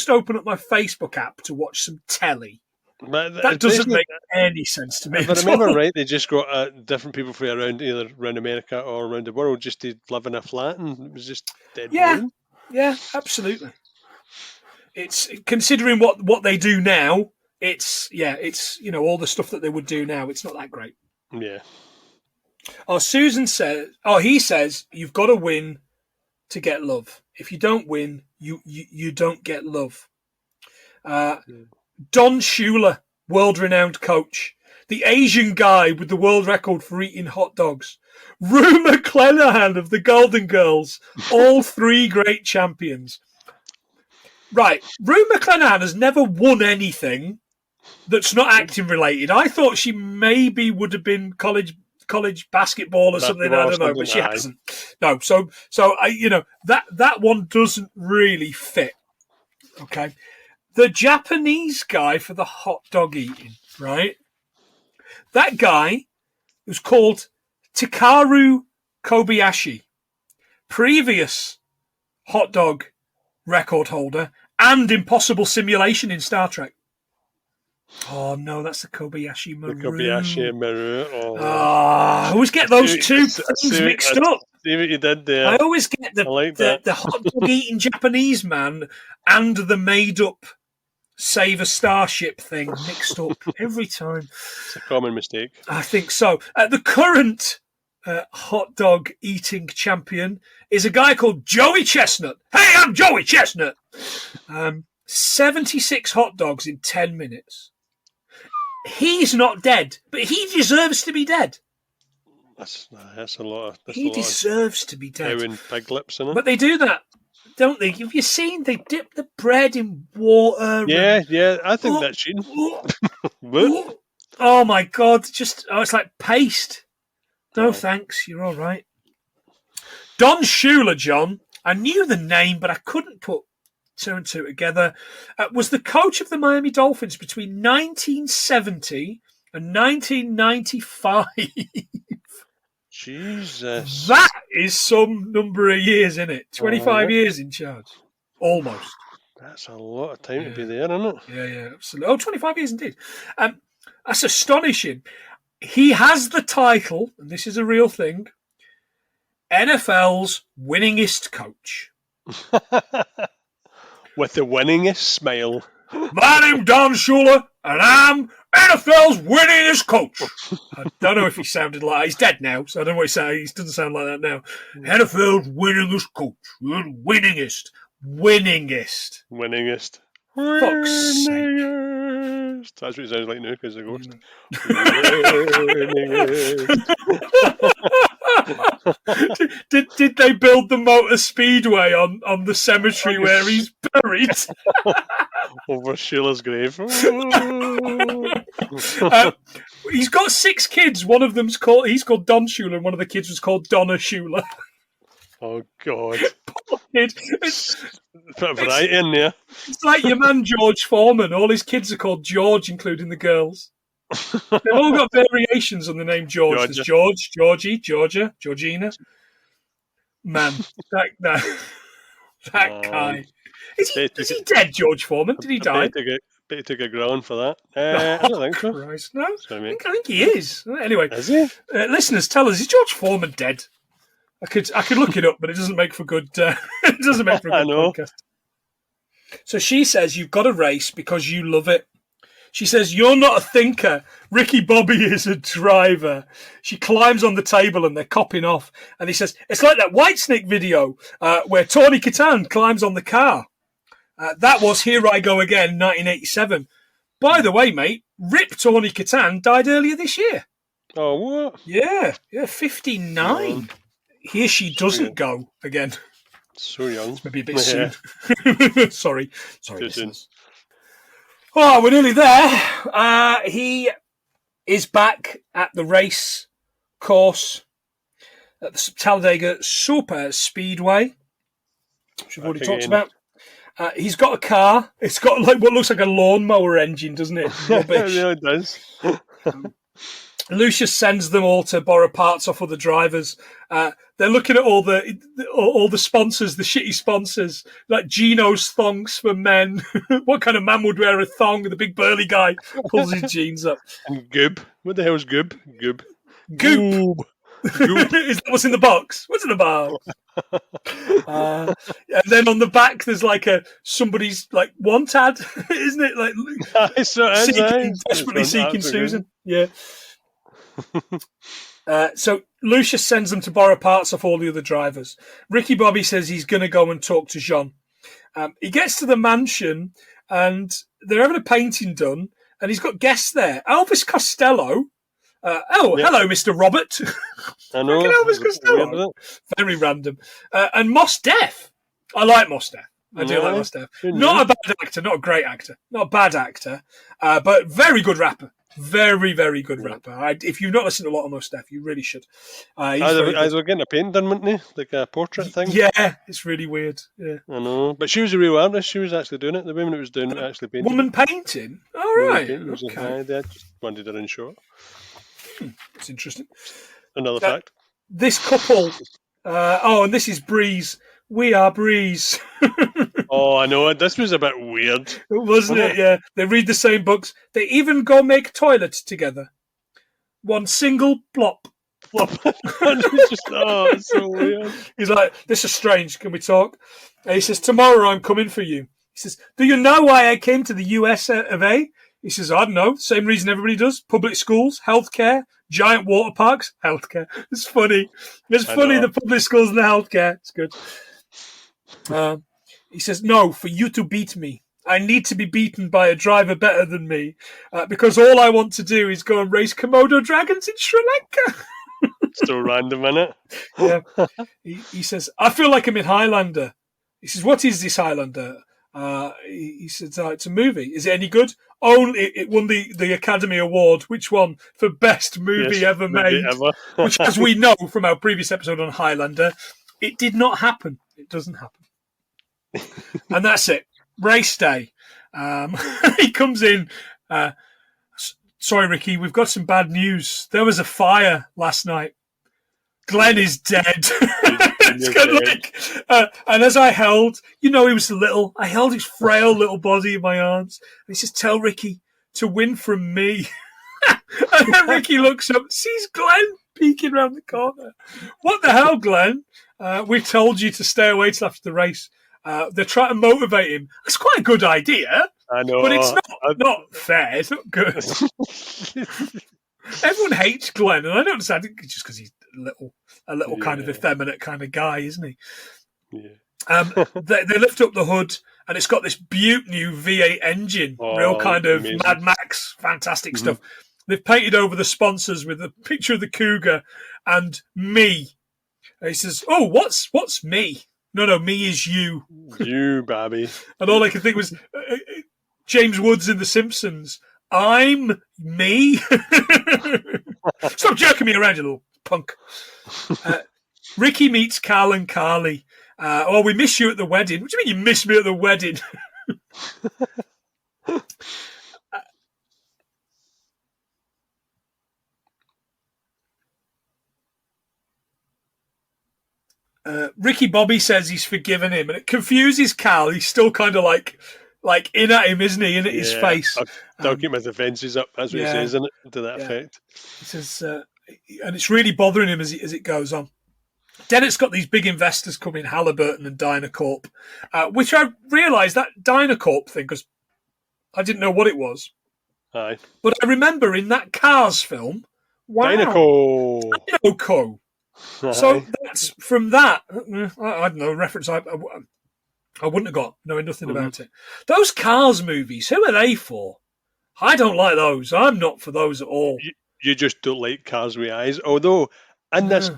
open up my Facebook app to watch some telly. That doesn't make any sense to me. If I remember right, they just got different people from either around America or around the world just to live in a flat, and it was just dead boring. Yeah, absolutely. It's considering what they do now. It's all the stuff that they would do now. It's not that great. Yeah. He says you've got to win to get love. If you don't win, you don't get love. Don Shula, world-renowned coach. The Asian guy with the world record for eating hot dogs. Rue McClanahan of the Golden Girls. All three great champions. Right. Rue McClanahan has never won anything that's not acting related. I thought she maybe would have been college basketball or something. I don't know, but she hasn't. No. So that one doesn't really fit. Okay. The Japanese guy for the hot dog eating, right? That guy was called Takaru Kobayashi, previous hot dog record holder and impossible simulation in Star Trek. Oh, no, that's the Kobayashi Maru. The Kobayashi Maru. I always get those two things mixed up. See what you did there. I always get the hot dog eating Japanese man and the made-up Save a Starship thing mixed up every time. It's a common mistake. I think so. The current hot dog eating champion is a guy called Joey Chestnut. Hey, I'm Joey Chestnut. 76 hot dogs in 10 minutes. He's not dead, but he deserves to be dead. That's a lot. He deserves to be dead. Cow and pig lips, isn't it? But they do that, don't they? Have you seen? They dip the bread in water. Yeah. I think that's cheating. Oh my God! It's like paste. No thanks. You're all right. Don Shula, John. I knew the name, but I couldn't put two and two together. Was the coach of the Miami Dolphins between 1970 and 1995. Jesus. That is some number of years, isn't it? 25 years in charge. Almost. That's a lot of time to be there, isn't it? Yeah, absolutely. 25 years indeed. That's astonishing. He has the title, and this is a real thing, NFL's winningest coach. With the winningest smile. My name's Don Shula, and I'm NFL's winningest coach. I don't know if he sounded like... He's dead now, so I don't know what he sounds. He doesn't sound like that now. NFL's winningest coach. Winningest. Fuck's sake. That's what it sounds like now, because of Ghost. Did they build the motor speedway on the cemetery where he's buried? Over Shula's grave. He's got 6 kids. One of them's he's called Don Shula, and one of the kids was called Donna Shula. Oh God! Poor kid. Put a variety in there. It's like your man George Foreman. All his kids are called George, including the girls. They've all got variations on the name George. There's George, Georgie, Georgia, Georgina. Man, that guy. Is he dead, George Foreman? Did he die? He took a ground for that. I don't think so. Christ, no, I think he is. Anyway, is he? Listeners, tell us: is George Foreman dead? I could look it up, but it doesn't make for good. It doesn't make for a good podcast. So she says you've got to race because you love it. She says you're not a thinker. Ricky Bobby is a driver. She climbs on the table and they're copping off. And he says it's like that Whitesnake video where Tawny Katan climbs on the car. That was Here I Go Again, 1987. By the way, mate, Rip Tawny Katan died earlier this year. Oh, what? Yeah, 59. Here she doesn't go again. So young. Maybe a bit soon. Sorry, listeners. Oh, we're nearly there. He is back at the race course at the Talladega Super Speedway, which we've already talked about. He's got a car. It's got like what looks like a lawnmower engine, doesn't it? Rubbish. Yeah, it does. Lucius sends them all to borrow parts off other drivers. They're looking at all the sponsors, the shitty sponsors, like Geno's thongs for men. What kind of man would wear a thong? The big burly guy pulls his jeans up. And Goob. What the hell is Goob? Goob. Goop. Is that what's in the box? What's in the box? And then on the back, there's like somebody's like want ad, isn't it? Like desperately seeking Susan. Yeah. So Lucius sends them to borrow parts off all the other drivers. Ricky Bobby says he's going to go and talk to Jean. He gets to the mansion and they're having a painting done, and he's got guests there. Elvis Costello. Hello, Mr. Robert. I know. Elvis Costello. Very random. And Mos Def. I like Mos Def. I do like Mos Def. Not a bad actor, not a great actor, not a bad actor, but very good rapper. Very, very good rapper. If you've not listened to a lot of Mos Def, you really should. As we're getting a painting done, weren't they? Like a portrait thing? Yeah, it's really weird. Yeah. I know. But she was a real artist. She was actually doing it. The woman that was doing it actually painted. Woman painting? All right. Okay. They just wanted her in short. That's interesting. Another fact. This couple, and this is Breeze. We are Breeze. Oh, I know. This was a bit weird. Wasn't it? Yeah. They read the same books. They even go make toilets together. One single plop. It's so weird. He's like, this is strange. Can we talk? And he says, tomorrow I'm coming for you. He says, do you know why I came to the US of A? He says, I don't know. Same reason everybody does. Public schools, healthcare, giant water parks, healthcare. It's funny. It's funny, the public schools and the healthcare. It's good. He says, no, for you to beat me. I need to be beaten by a driver better than me because all I want to do is go and race Komodo dragons in Sri Lanka. So random, isn't it? Yeah. He says, I feel like I'm in Highlander. He says, what is this Highlander? He says, it's a movie. Is it any good? It won the Academy Award. Which one? For best movie ever made. Which, as we know from our previous episode on Highlander, it did not happen. It doesn't happen. And that's it. Race day. He comes in. Sorry, Ricky, we've got some bad news. There was a fire last night. Glenn is dead. It's good, and as I held, he was little. I held his frail little body in my arms. And he says, tell Ricky to win from me. And then Ricky looks up, sees Glenn peeking around the corner. What the hell, Glenn? We told you to stay away till after the race. They're trying to motivate him. That's quite a good idea. I know. But it's not fair. It's not good. Everyone hates Glenn, and I don't understand it just because he's a little kind of effeminate kind of guy, isn't he? Yeah. They lift up the hood, and it's got this beaut new V8 engine, real kind of amazing. Mad Max, fantastic stuff. They've painted over the sponsors with a picture of the cougar and me. And he says, "Oh, what's me? No, me is you. You, baby." And all I could think was James Woods in The Simpsons. I'm me. Stop jerking me around, you little punk. Ricky meets Carl and Carly. We miss you at the wedding. What do you mean you miss me at the wedding? Ricky Bobby says he's forgiven him, and it confuses Carl. He's still kind of like in at him, isn't he? In at his face. I'll keep my defences up, as he says, isn't it? To that effect. He says, and it's really bothering him as it goes on. Then it's got these big investors coming, Halliburton and Dynacorp, which I realised that Dynacorp thing, because I didn't know what it was. Aye. But I remember in that Cars film, Dynaco. So that's from that. I don't know, reference I wouldn't have got, knowing nothing about it. Those Cars movies, who are they for? I don't like those. I'm not for those at all. You just don't like cars with eyes. Although, in this,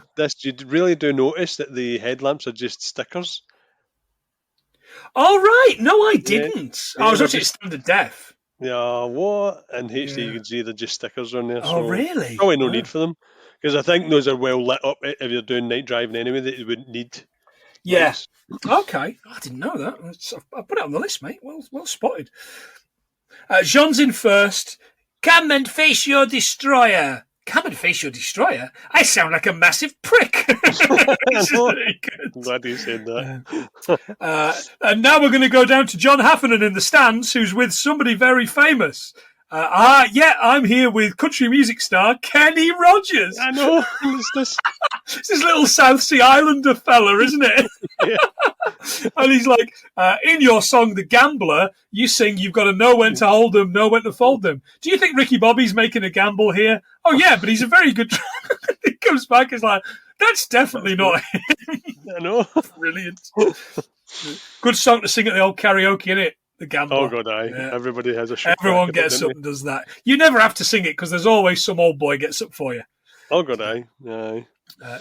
you really do notice that the headlamps are just stickers. Oh, right. No, I didn't. Yeah, I was watching it standard def. Yeah, what? In HD, you can see they're just stickers on there. Oh, really? Probably no need for them. Because I think those are well lit up if you're doing night driving anyway, that you wouldn't need. Yeah. Lights. Okay. I didn't know that. I put it on the list, mate. Well spotted. Jean's in first. Come and face your destroyer. Come and face your destroyer? I sound like a massive prick. Very good. I'm glad you said that. And now we're going to go down to John Heffernan in the stands, who's with somebody very famous. I'm here with country music star Kenny Rogers. I know. It's this little South Sea Islander fella, isn't it? Yeah. And he's like, in your song, The Gambler, you sing, you've got to know when to hold them, know when to fold them. Do you think Ricky Bobby's making a gamble here? Oh, yeah, but he's a very good... He comes back, he's like, that's definitely not him. I know. Brilliant. Good song to sing at the old karaoke, innit? The Gambler. Oh, God, aye. Yeah. Everybody has a shot. Everyone gets up and does that. You never have to sing it because there's always some old boy gets up for you. Oh, God, aye. Aye.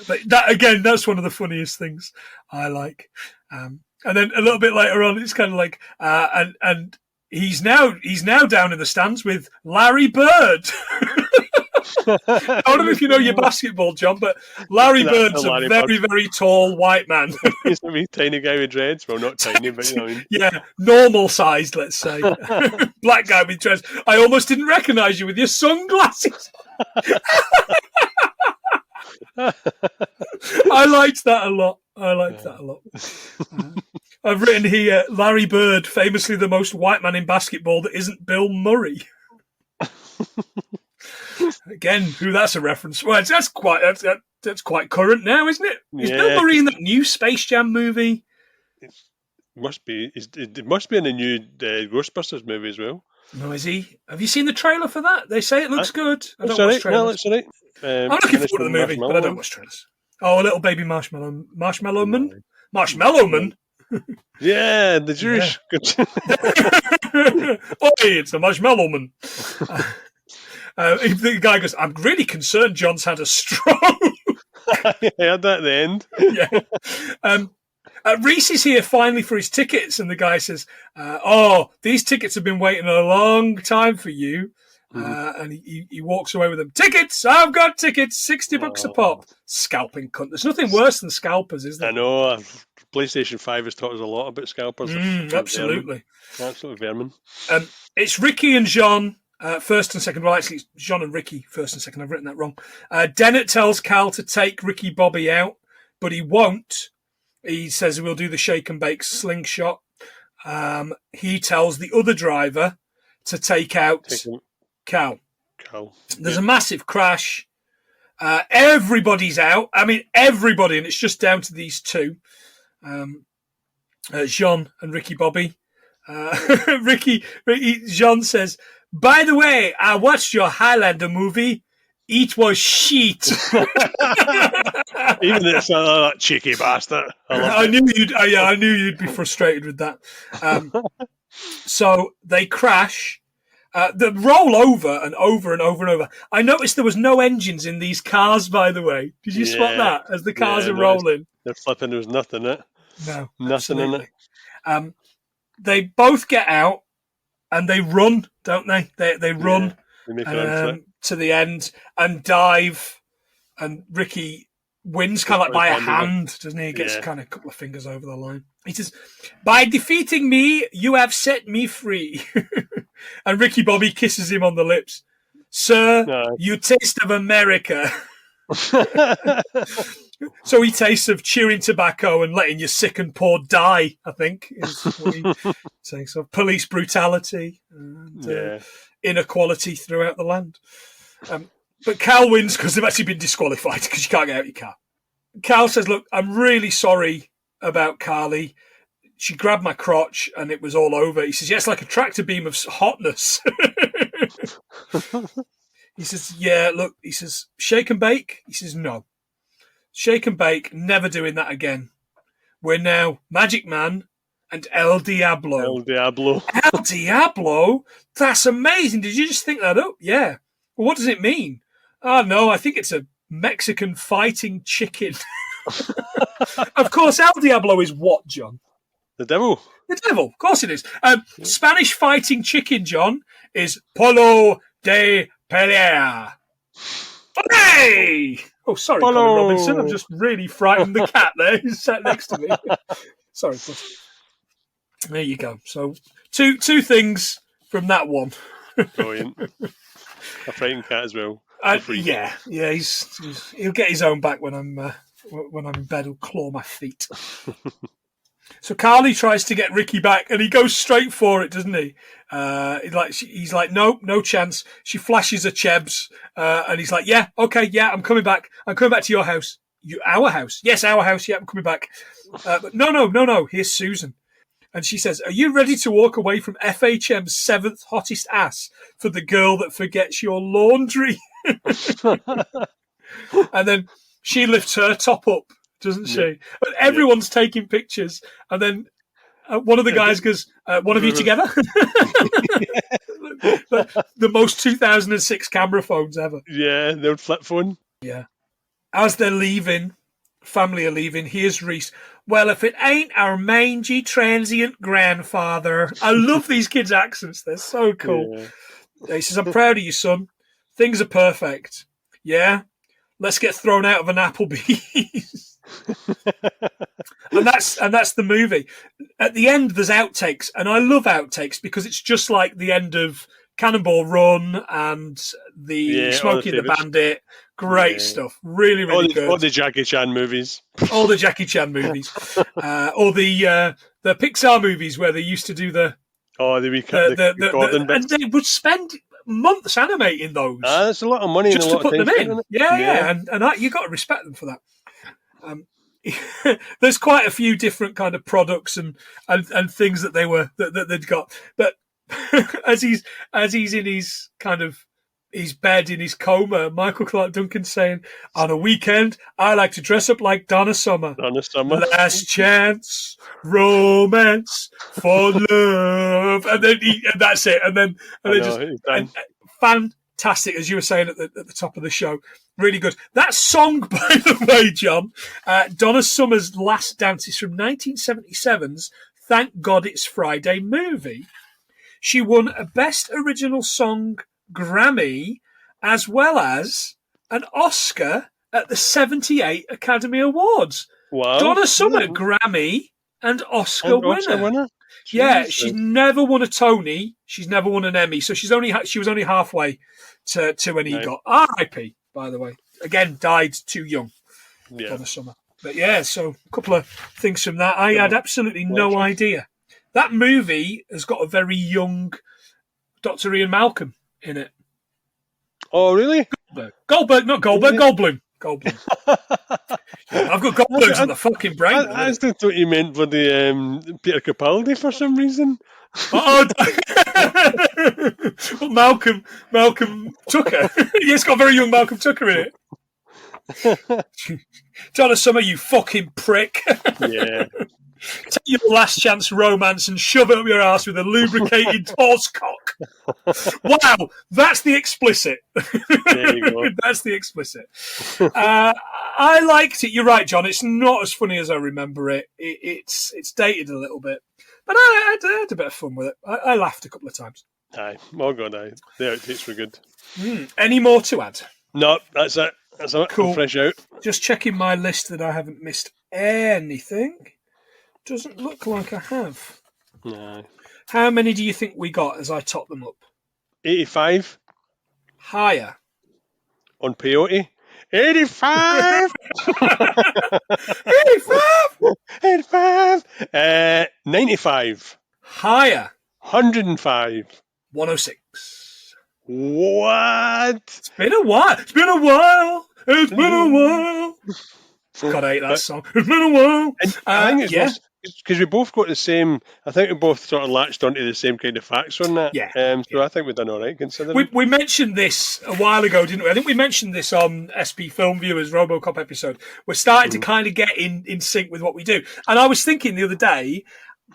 But that, again, that's one of the funniest things I like. And then a little bit later on, it's kind of like, and he's now down in the stands with Larry Bird. I don't know if you know your basketball, John, but Larry Bird's a very, very tall white man. He's a wee tiny guy with dreads. Well, not tiny, but you know what I mean. Yeah, normal sized, let's say. Black guy with dreads. I almost didn't recognise you with your sunglasses. I liked that a lot. I've written here, Larry Bird, famously the most white man in basketball that isn't Bill Murray. Again, who that's a reference? Well, that's quite current now, isn't it? Is Bill Murray in that new Space Jam movie? It must be. It must be in the new Ghostbusters movie as well. No, is he? Have you seen the trailer for that? They say it looks good. I don't watch trailers. No, that's all right. I'm looking forward to the movie, but I don't watch trailers. Oh, a little baby marshmallow man. Yeah, the Jewish. Yeah. Oi, it's a marshmallow man. The guy goes, I'm really concerned John's had a stroke. I heard that at the end. Yeah. Reese is here finally for his tickets, and the guy says, these tickets have been waiting a long time for you. And he walks away with them. Tickets! I've got tickets! $60 a pop. Scalping cunt. There's nothing worse than scalpers, is there? I know. PlayStation 5 has taught us a lot about scalpers. Absolutely. Absolute vermin. It's Ricky and John. First and second. Well, actually, it's John and Ricky, first and second. I've written that wrong. Dennett tells Cal to take Ricky Bobby out, but he won't. He says we'll do the shake and bake slingshot. He tells the other driver to take out Cal. There's a massive crash. Everybody's out. I mean, everybody, and it's just down to these two. Jean and Ricky Bobby. Jean says, by the way, I watched your Highlander movie. It was shit. Even it's that cheeky bastard. I knew you'd be frustrated with that. So they crash. They roll over and over and over and over. I noticed there was no engines in these cars, by the way. Did you spot that as the cars are rolling? They're flipping. There was nothing in it. No, nothing in it. They both get out and they run, don't they? They run to the end and dive. And Ricky wins kind of like by a hand, doesn't he? He gets kind of a couple of fingers over the line. He says, by defeating me, you have set me free. And Ricky Bobby kisses him on the lips. Sir, you taste of America. So he tastes of chewing tobacco and letting your sick and poor die, I think, is what he's saying. So police brutality and inequality throughout the land. But Cal wins because they've actually been disqualified because you can't get out your car. Cal says, look, I'm really sorry about Carly. She grabbed my crotch and it was all over. He says, yes, like a tractor beam of hotness. He says, yeah, look, he says, shake and bake? He says, no. Shake and bake, never doing that again. We're now Magic Man and El Diablo. El Diablo. El Diablo? That's amazing. Did you just think that up? Yeah. Well, what does it mean? Oh, no, I think it's a Mexican fighting chicken. Of course, El Diablo is what, John? The devil. The devil. Of course it is. Spanish fighting chicken, John, is Polo de Pelea. Hey! Oh, sorry, Colin Robinson. I've just really frightened the cat there who's sat next to me. Sorry, but there you go. So two things from that one. Brilliant. A frightened cat as well. Yeah. He'll get his own back when I'm in bed. He'll claw my feet. So Carly tries to get Ricky back, and he goes straight for it, doesn't he? He's like, no chance. She flashes her chebs, and he's like, yeah, okay, yeah, I'm coming back. I'm coming back to your house. Our house? Yes, our house. Yeah, I'm coming back. But no. Here's Susan. And she says, are you ready to walk away from FHM's 7th hottest ass for the girl that forgets your laundry? And then she lifts her top up, doesn't she? Yeah. But everyone's taking pictures. And then one of the guys goes, one of you together? The most 2006 camera phones ever. Yeah, the old flip phone. Yeah. As they're leaving, family are leaving, here's Reese. Well, if it ain't our mangy transient grandfather. I love these kids' accents. They're so cool. Yeah. He says, I'm proud of you, son. Things are perfect. Yeah? Let's get thrown out of an Applebee's. and that's the movie. At the end, there's outtakes. And I love outtakes because it's just like the end of Cannonball Run and the Smokey and the Bandit. Great stuff. Really, really good. All the Jackie Chan movies. All the Jackie Chan movies. Or the Pixar movies where they used to do the recording bits. And they would spend months animating those. That's a lot of money. Just to put them in. Yeah. And you got to respect them for that. There's quite a few different kind of products and things that they'd got. But as he's in his kind of his bed in his coma, Michael Clarke Duncan saying, on a weekend, I like to dress up like Donna Summer. Last chance, romance, for love. And then that's it. And fantastic, as you were saying at the top of the show. Really good. That song, by the way, John, Donna Summer's Last Dance is from 1977's Thank God It's Friday movie. She won a Best Original Song Grammy as well as an Oscar at the 78 Academy Awards. Wow. Donna Summer, Grammy and Oscar winner. Yeah, she's never won a Tony. She's never won an Emmy. So she was only halfway to when he got R.I.P., by the way. Again, died too young. Yeah. Donna Summer. But yeah, so a couple of things from that. I had absolutely no idea. That movie has got a very young Dr. Ian Malcolm in it. Oh, really? Goldberg, not Goldberg, Goldblum. I've got Goldbergs on the fucking brain. I still thought you meant for the Peter Capaldi for some reason. Well, Malcolm Tucker. It's got a very young Malcolm Tucker in it. Donna Summer, you fucking prick. Yeah. Take your last chance romance and shove it up your ass with a lubricated horse cock. Wow, that's the explicit. There you go. That's the explicit. I liked it. You're right, John. It's not as funny as I remember it. It's dated a little bit, but I had a bit of fun with it. I laughed a couple of times. Aye, well good. Aye, the outtakes were good. Any more to add? No, that's it. That's it. Cool. I'm fresh out. Just checking my list that I haven't missed anything. Doesn't look like I have. No. How many do you think we got as I top them up? 85. Higher. On peyote. 85! 85! 95. Higher. 105. 106. What? It's been a while. God, I hate that song. It's been a while. I think it's because we both got the same. I think we both sort of latched onto the same kind of facts on that. Yeah. So I think we've done all right considering. We mentioned this a while ago, didn't we? I think we mentioned this on SP Film Viewers RoboCop episode. We're starting to kind of get in sync with what we do. And I was thinking the other day,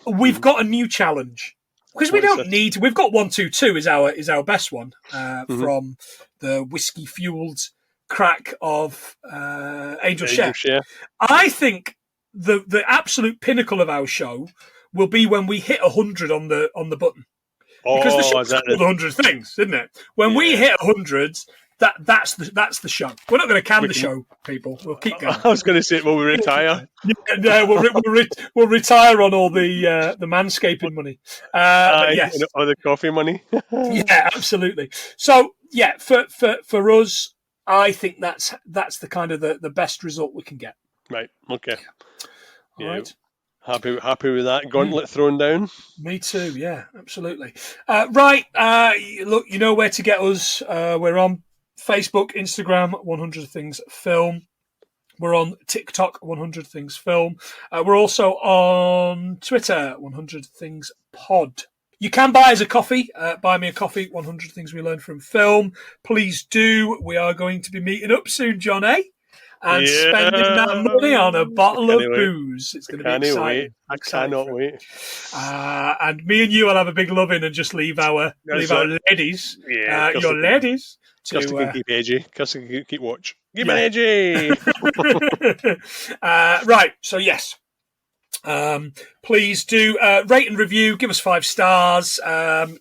we've got a new challenge. Because we don't need. We've got 122 is our best one from the whiskey fueled crack of Angel Share. I think the absolute pinnacle of our show will be when we hit 100 on the button. Because the show's called 100 things, isn't it? When we hit 100, that's the show. We're not going to can the show, people. We'll keep going. I was going to say, will we retire? Yeah, we'll retire on all the manscaping money. Yes, or the coffee money. Yeah, absolutely. So yeah, for us, I think that's the kind of the best result we can get. Right. Okay. All right. Happy with that. Gauntlet thrown down. Me too. Yeah, absolutely. Right. Look, you know where to get us. We're on Facebook, Instagram, 100 Things Film. We're on TikTok, 100 Things Film. We're also on Twitter, 100 Things Pod. You can buy us a coffee. Buy me a coffee, 100 Things We Learned from Film. Please do. We are going to be meeting up soon, John, eh? And spending that money on a bottle of booze. It's going to be exciting. I cannot wait. And me and you will have a big loving and just leave our ladies, your ladies, Kirsten can keep edgy. Kirsten can keep watch. Keep it edgy. Right. So yes. Please do rate and review. Give us 5 stars.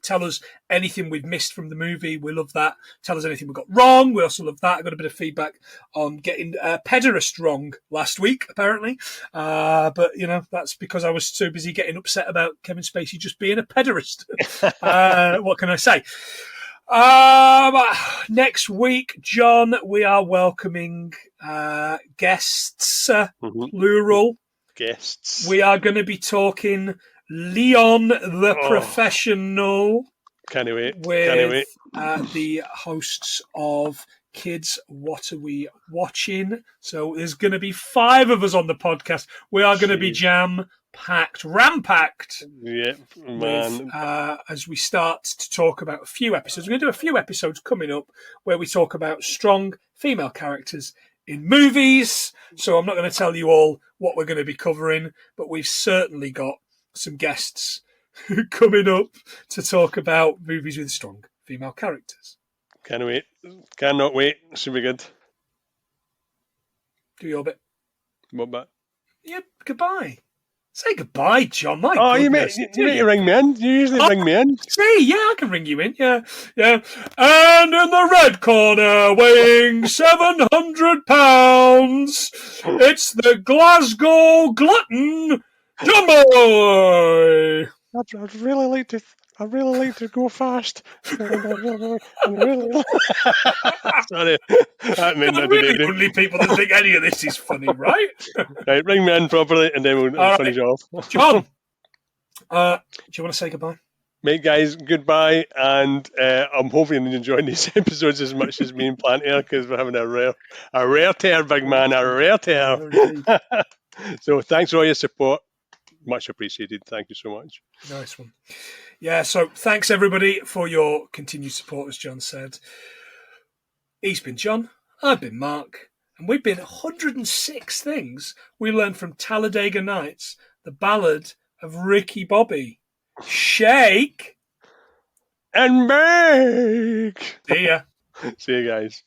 Tell us anything we've missed from the movie. We love that. Tell us anything we got wrong. We also love that. I got a bit of feedback on getting pederast wrong last week, apparently. But that's because I was too busy getting upset about Kevin Spacey just being a pederast. What can I say? Next week, John, we are welcoming guests, plural. Guests. We are going to be talking Leon the Professional. Can't wait. With the hosts of Kids, What Are We Watching? So there's going to be 5 of us on the podcast. We are going to be jam-packed, ram-packed. Yeah, man. With, as we start to talk about a few episodes. We're going to do a few episodes coming up where we talk about strong female characters in movies. So I'm not going to tell you all what we're going to be covering, but we've certainly got some guests coming up to talk about movies with strong female characters. Can't wait. Cannot wait. Should be good. Do your bit. What bit? Yeah, goodbye. Say goodbye, John. My goodness. You ring me in. You usually ring me in. See, yeah, I can ring you in. Yeah. And in the red corner, weighing 700 pounds, it's the Glasgow Glutton, Jumbo. I'd really like to go fast. Sorry. Really only people that think any of this is funny, right? Right, ring me in properly and then we'll finish off. John, do you want to say goodbye? Mate, guys, goodbye, and I'm hoping you're enjoying these episodes as much as me and Plantier, because we're having a rare tear, big man, a rare tear. So thanks for all your support. Much appreciated. Thank you so much. Nice one. Yeah, so thanks everybody for your continued support, as John said. He's been John, I've been Mark, and we've been 106 things we learned from Talladega Nights, the Ballad of Ricky Bobby. Shake and bake. See ya. See you guys.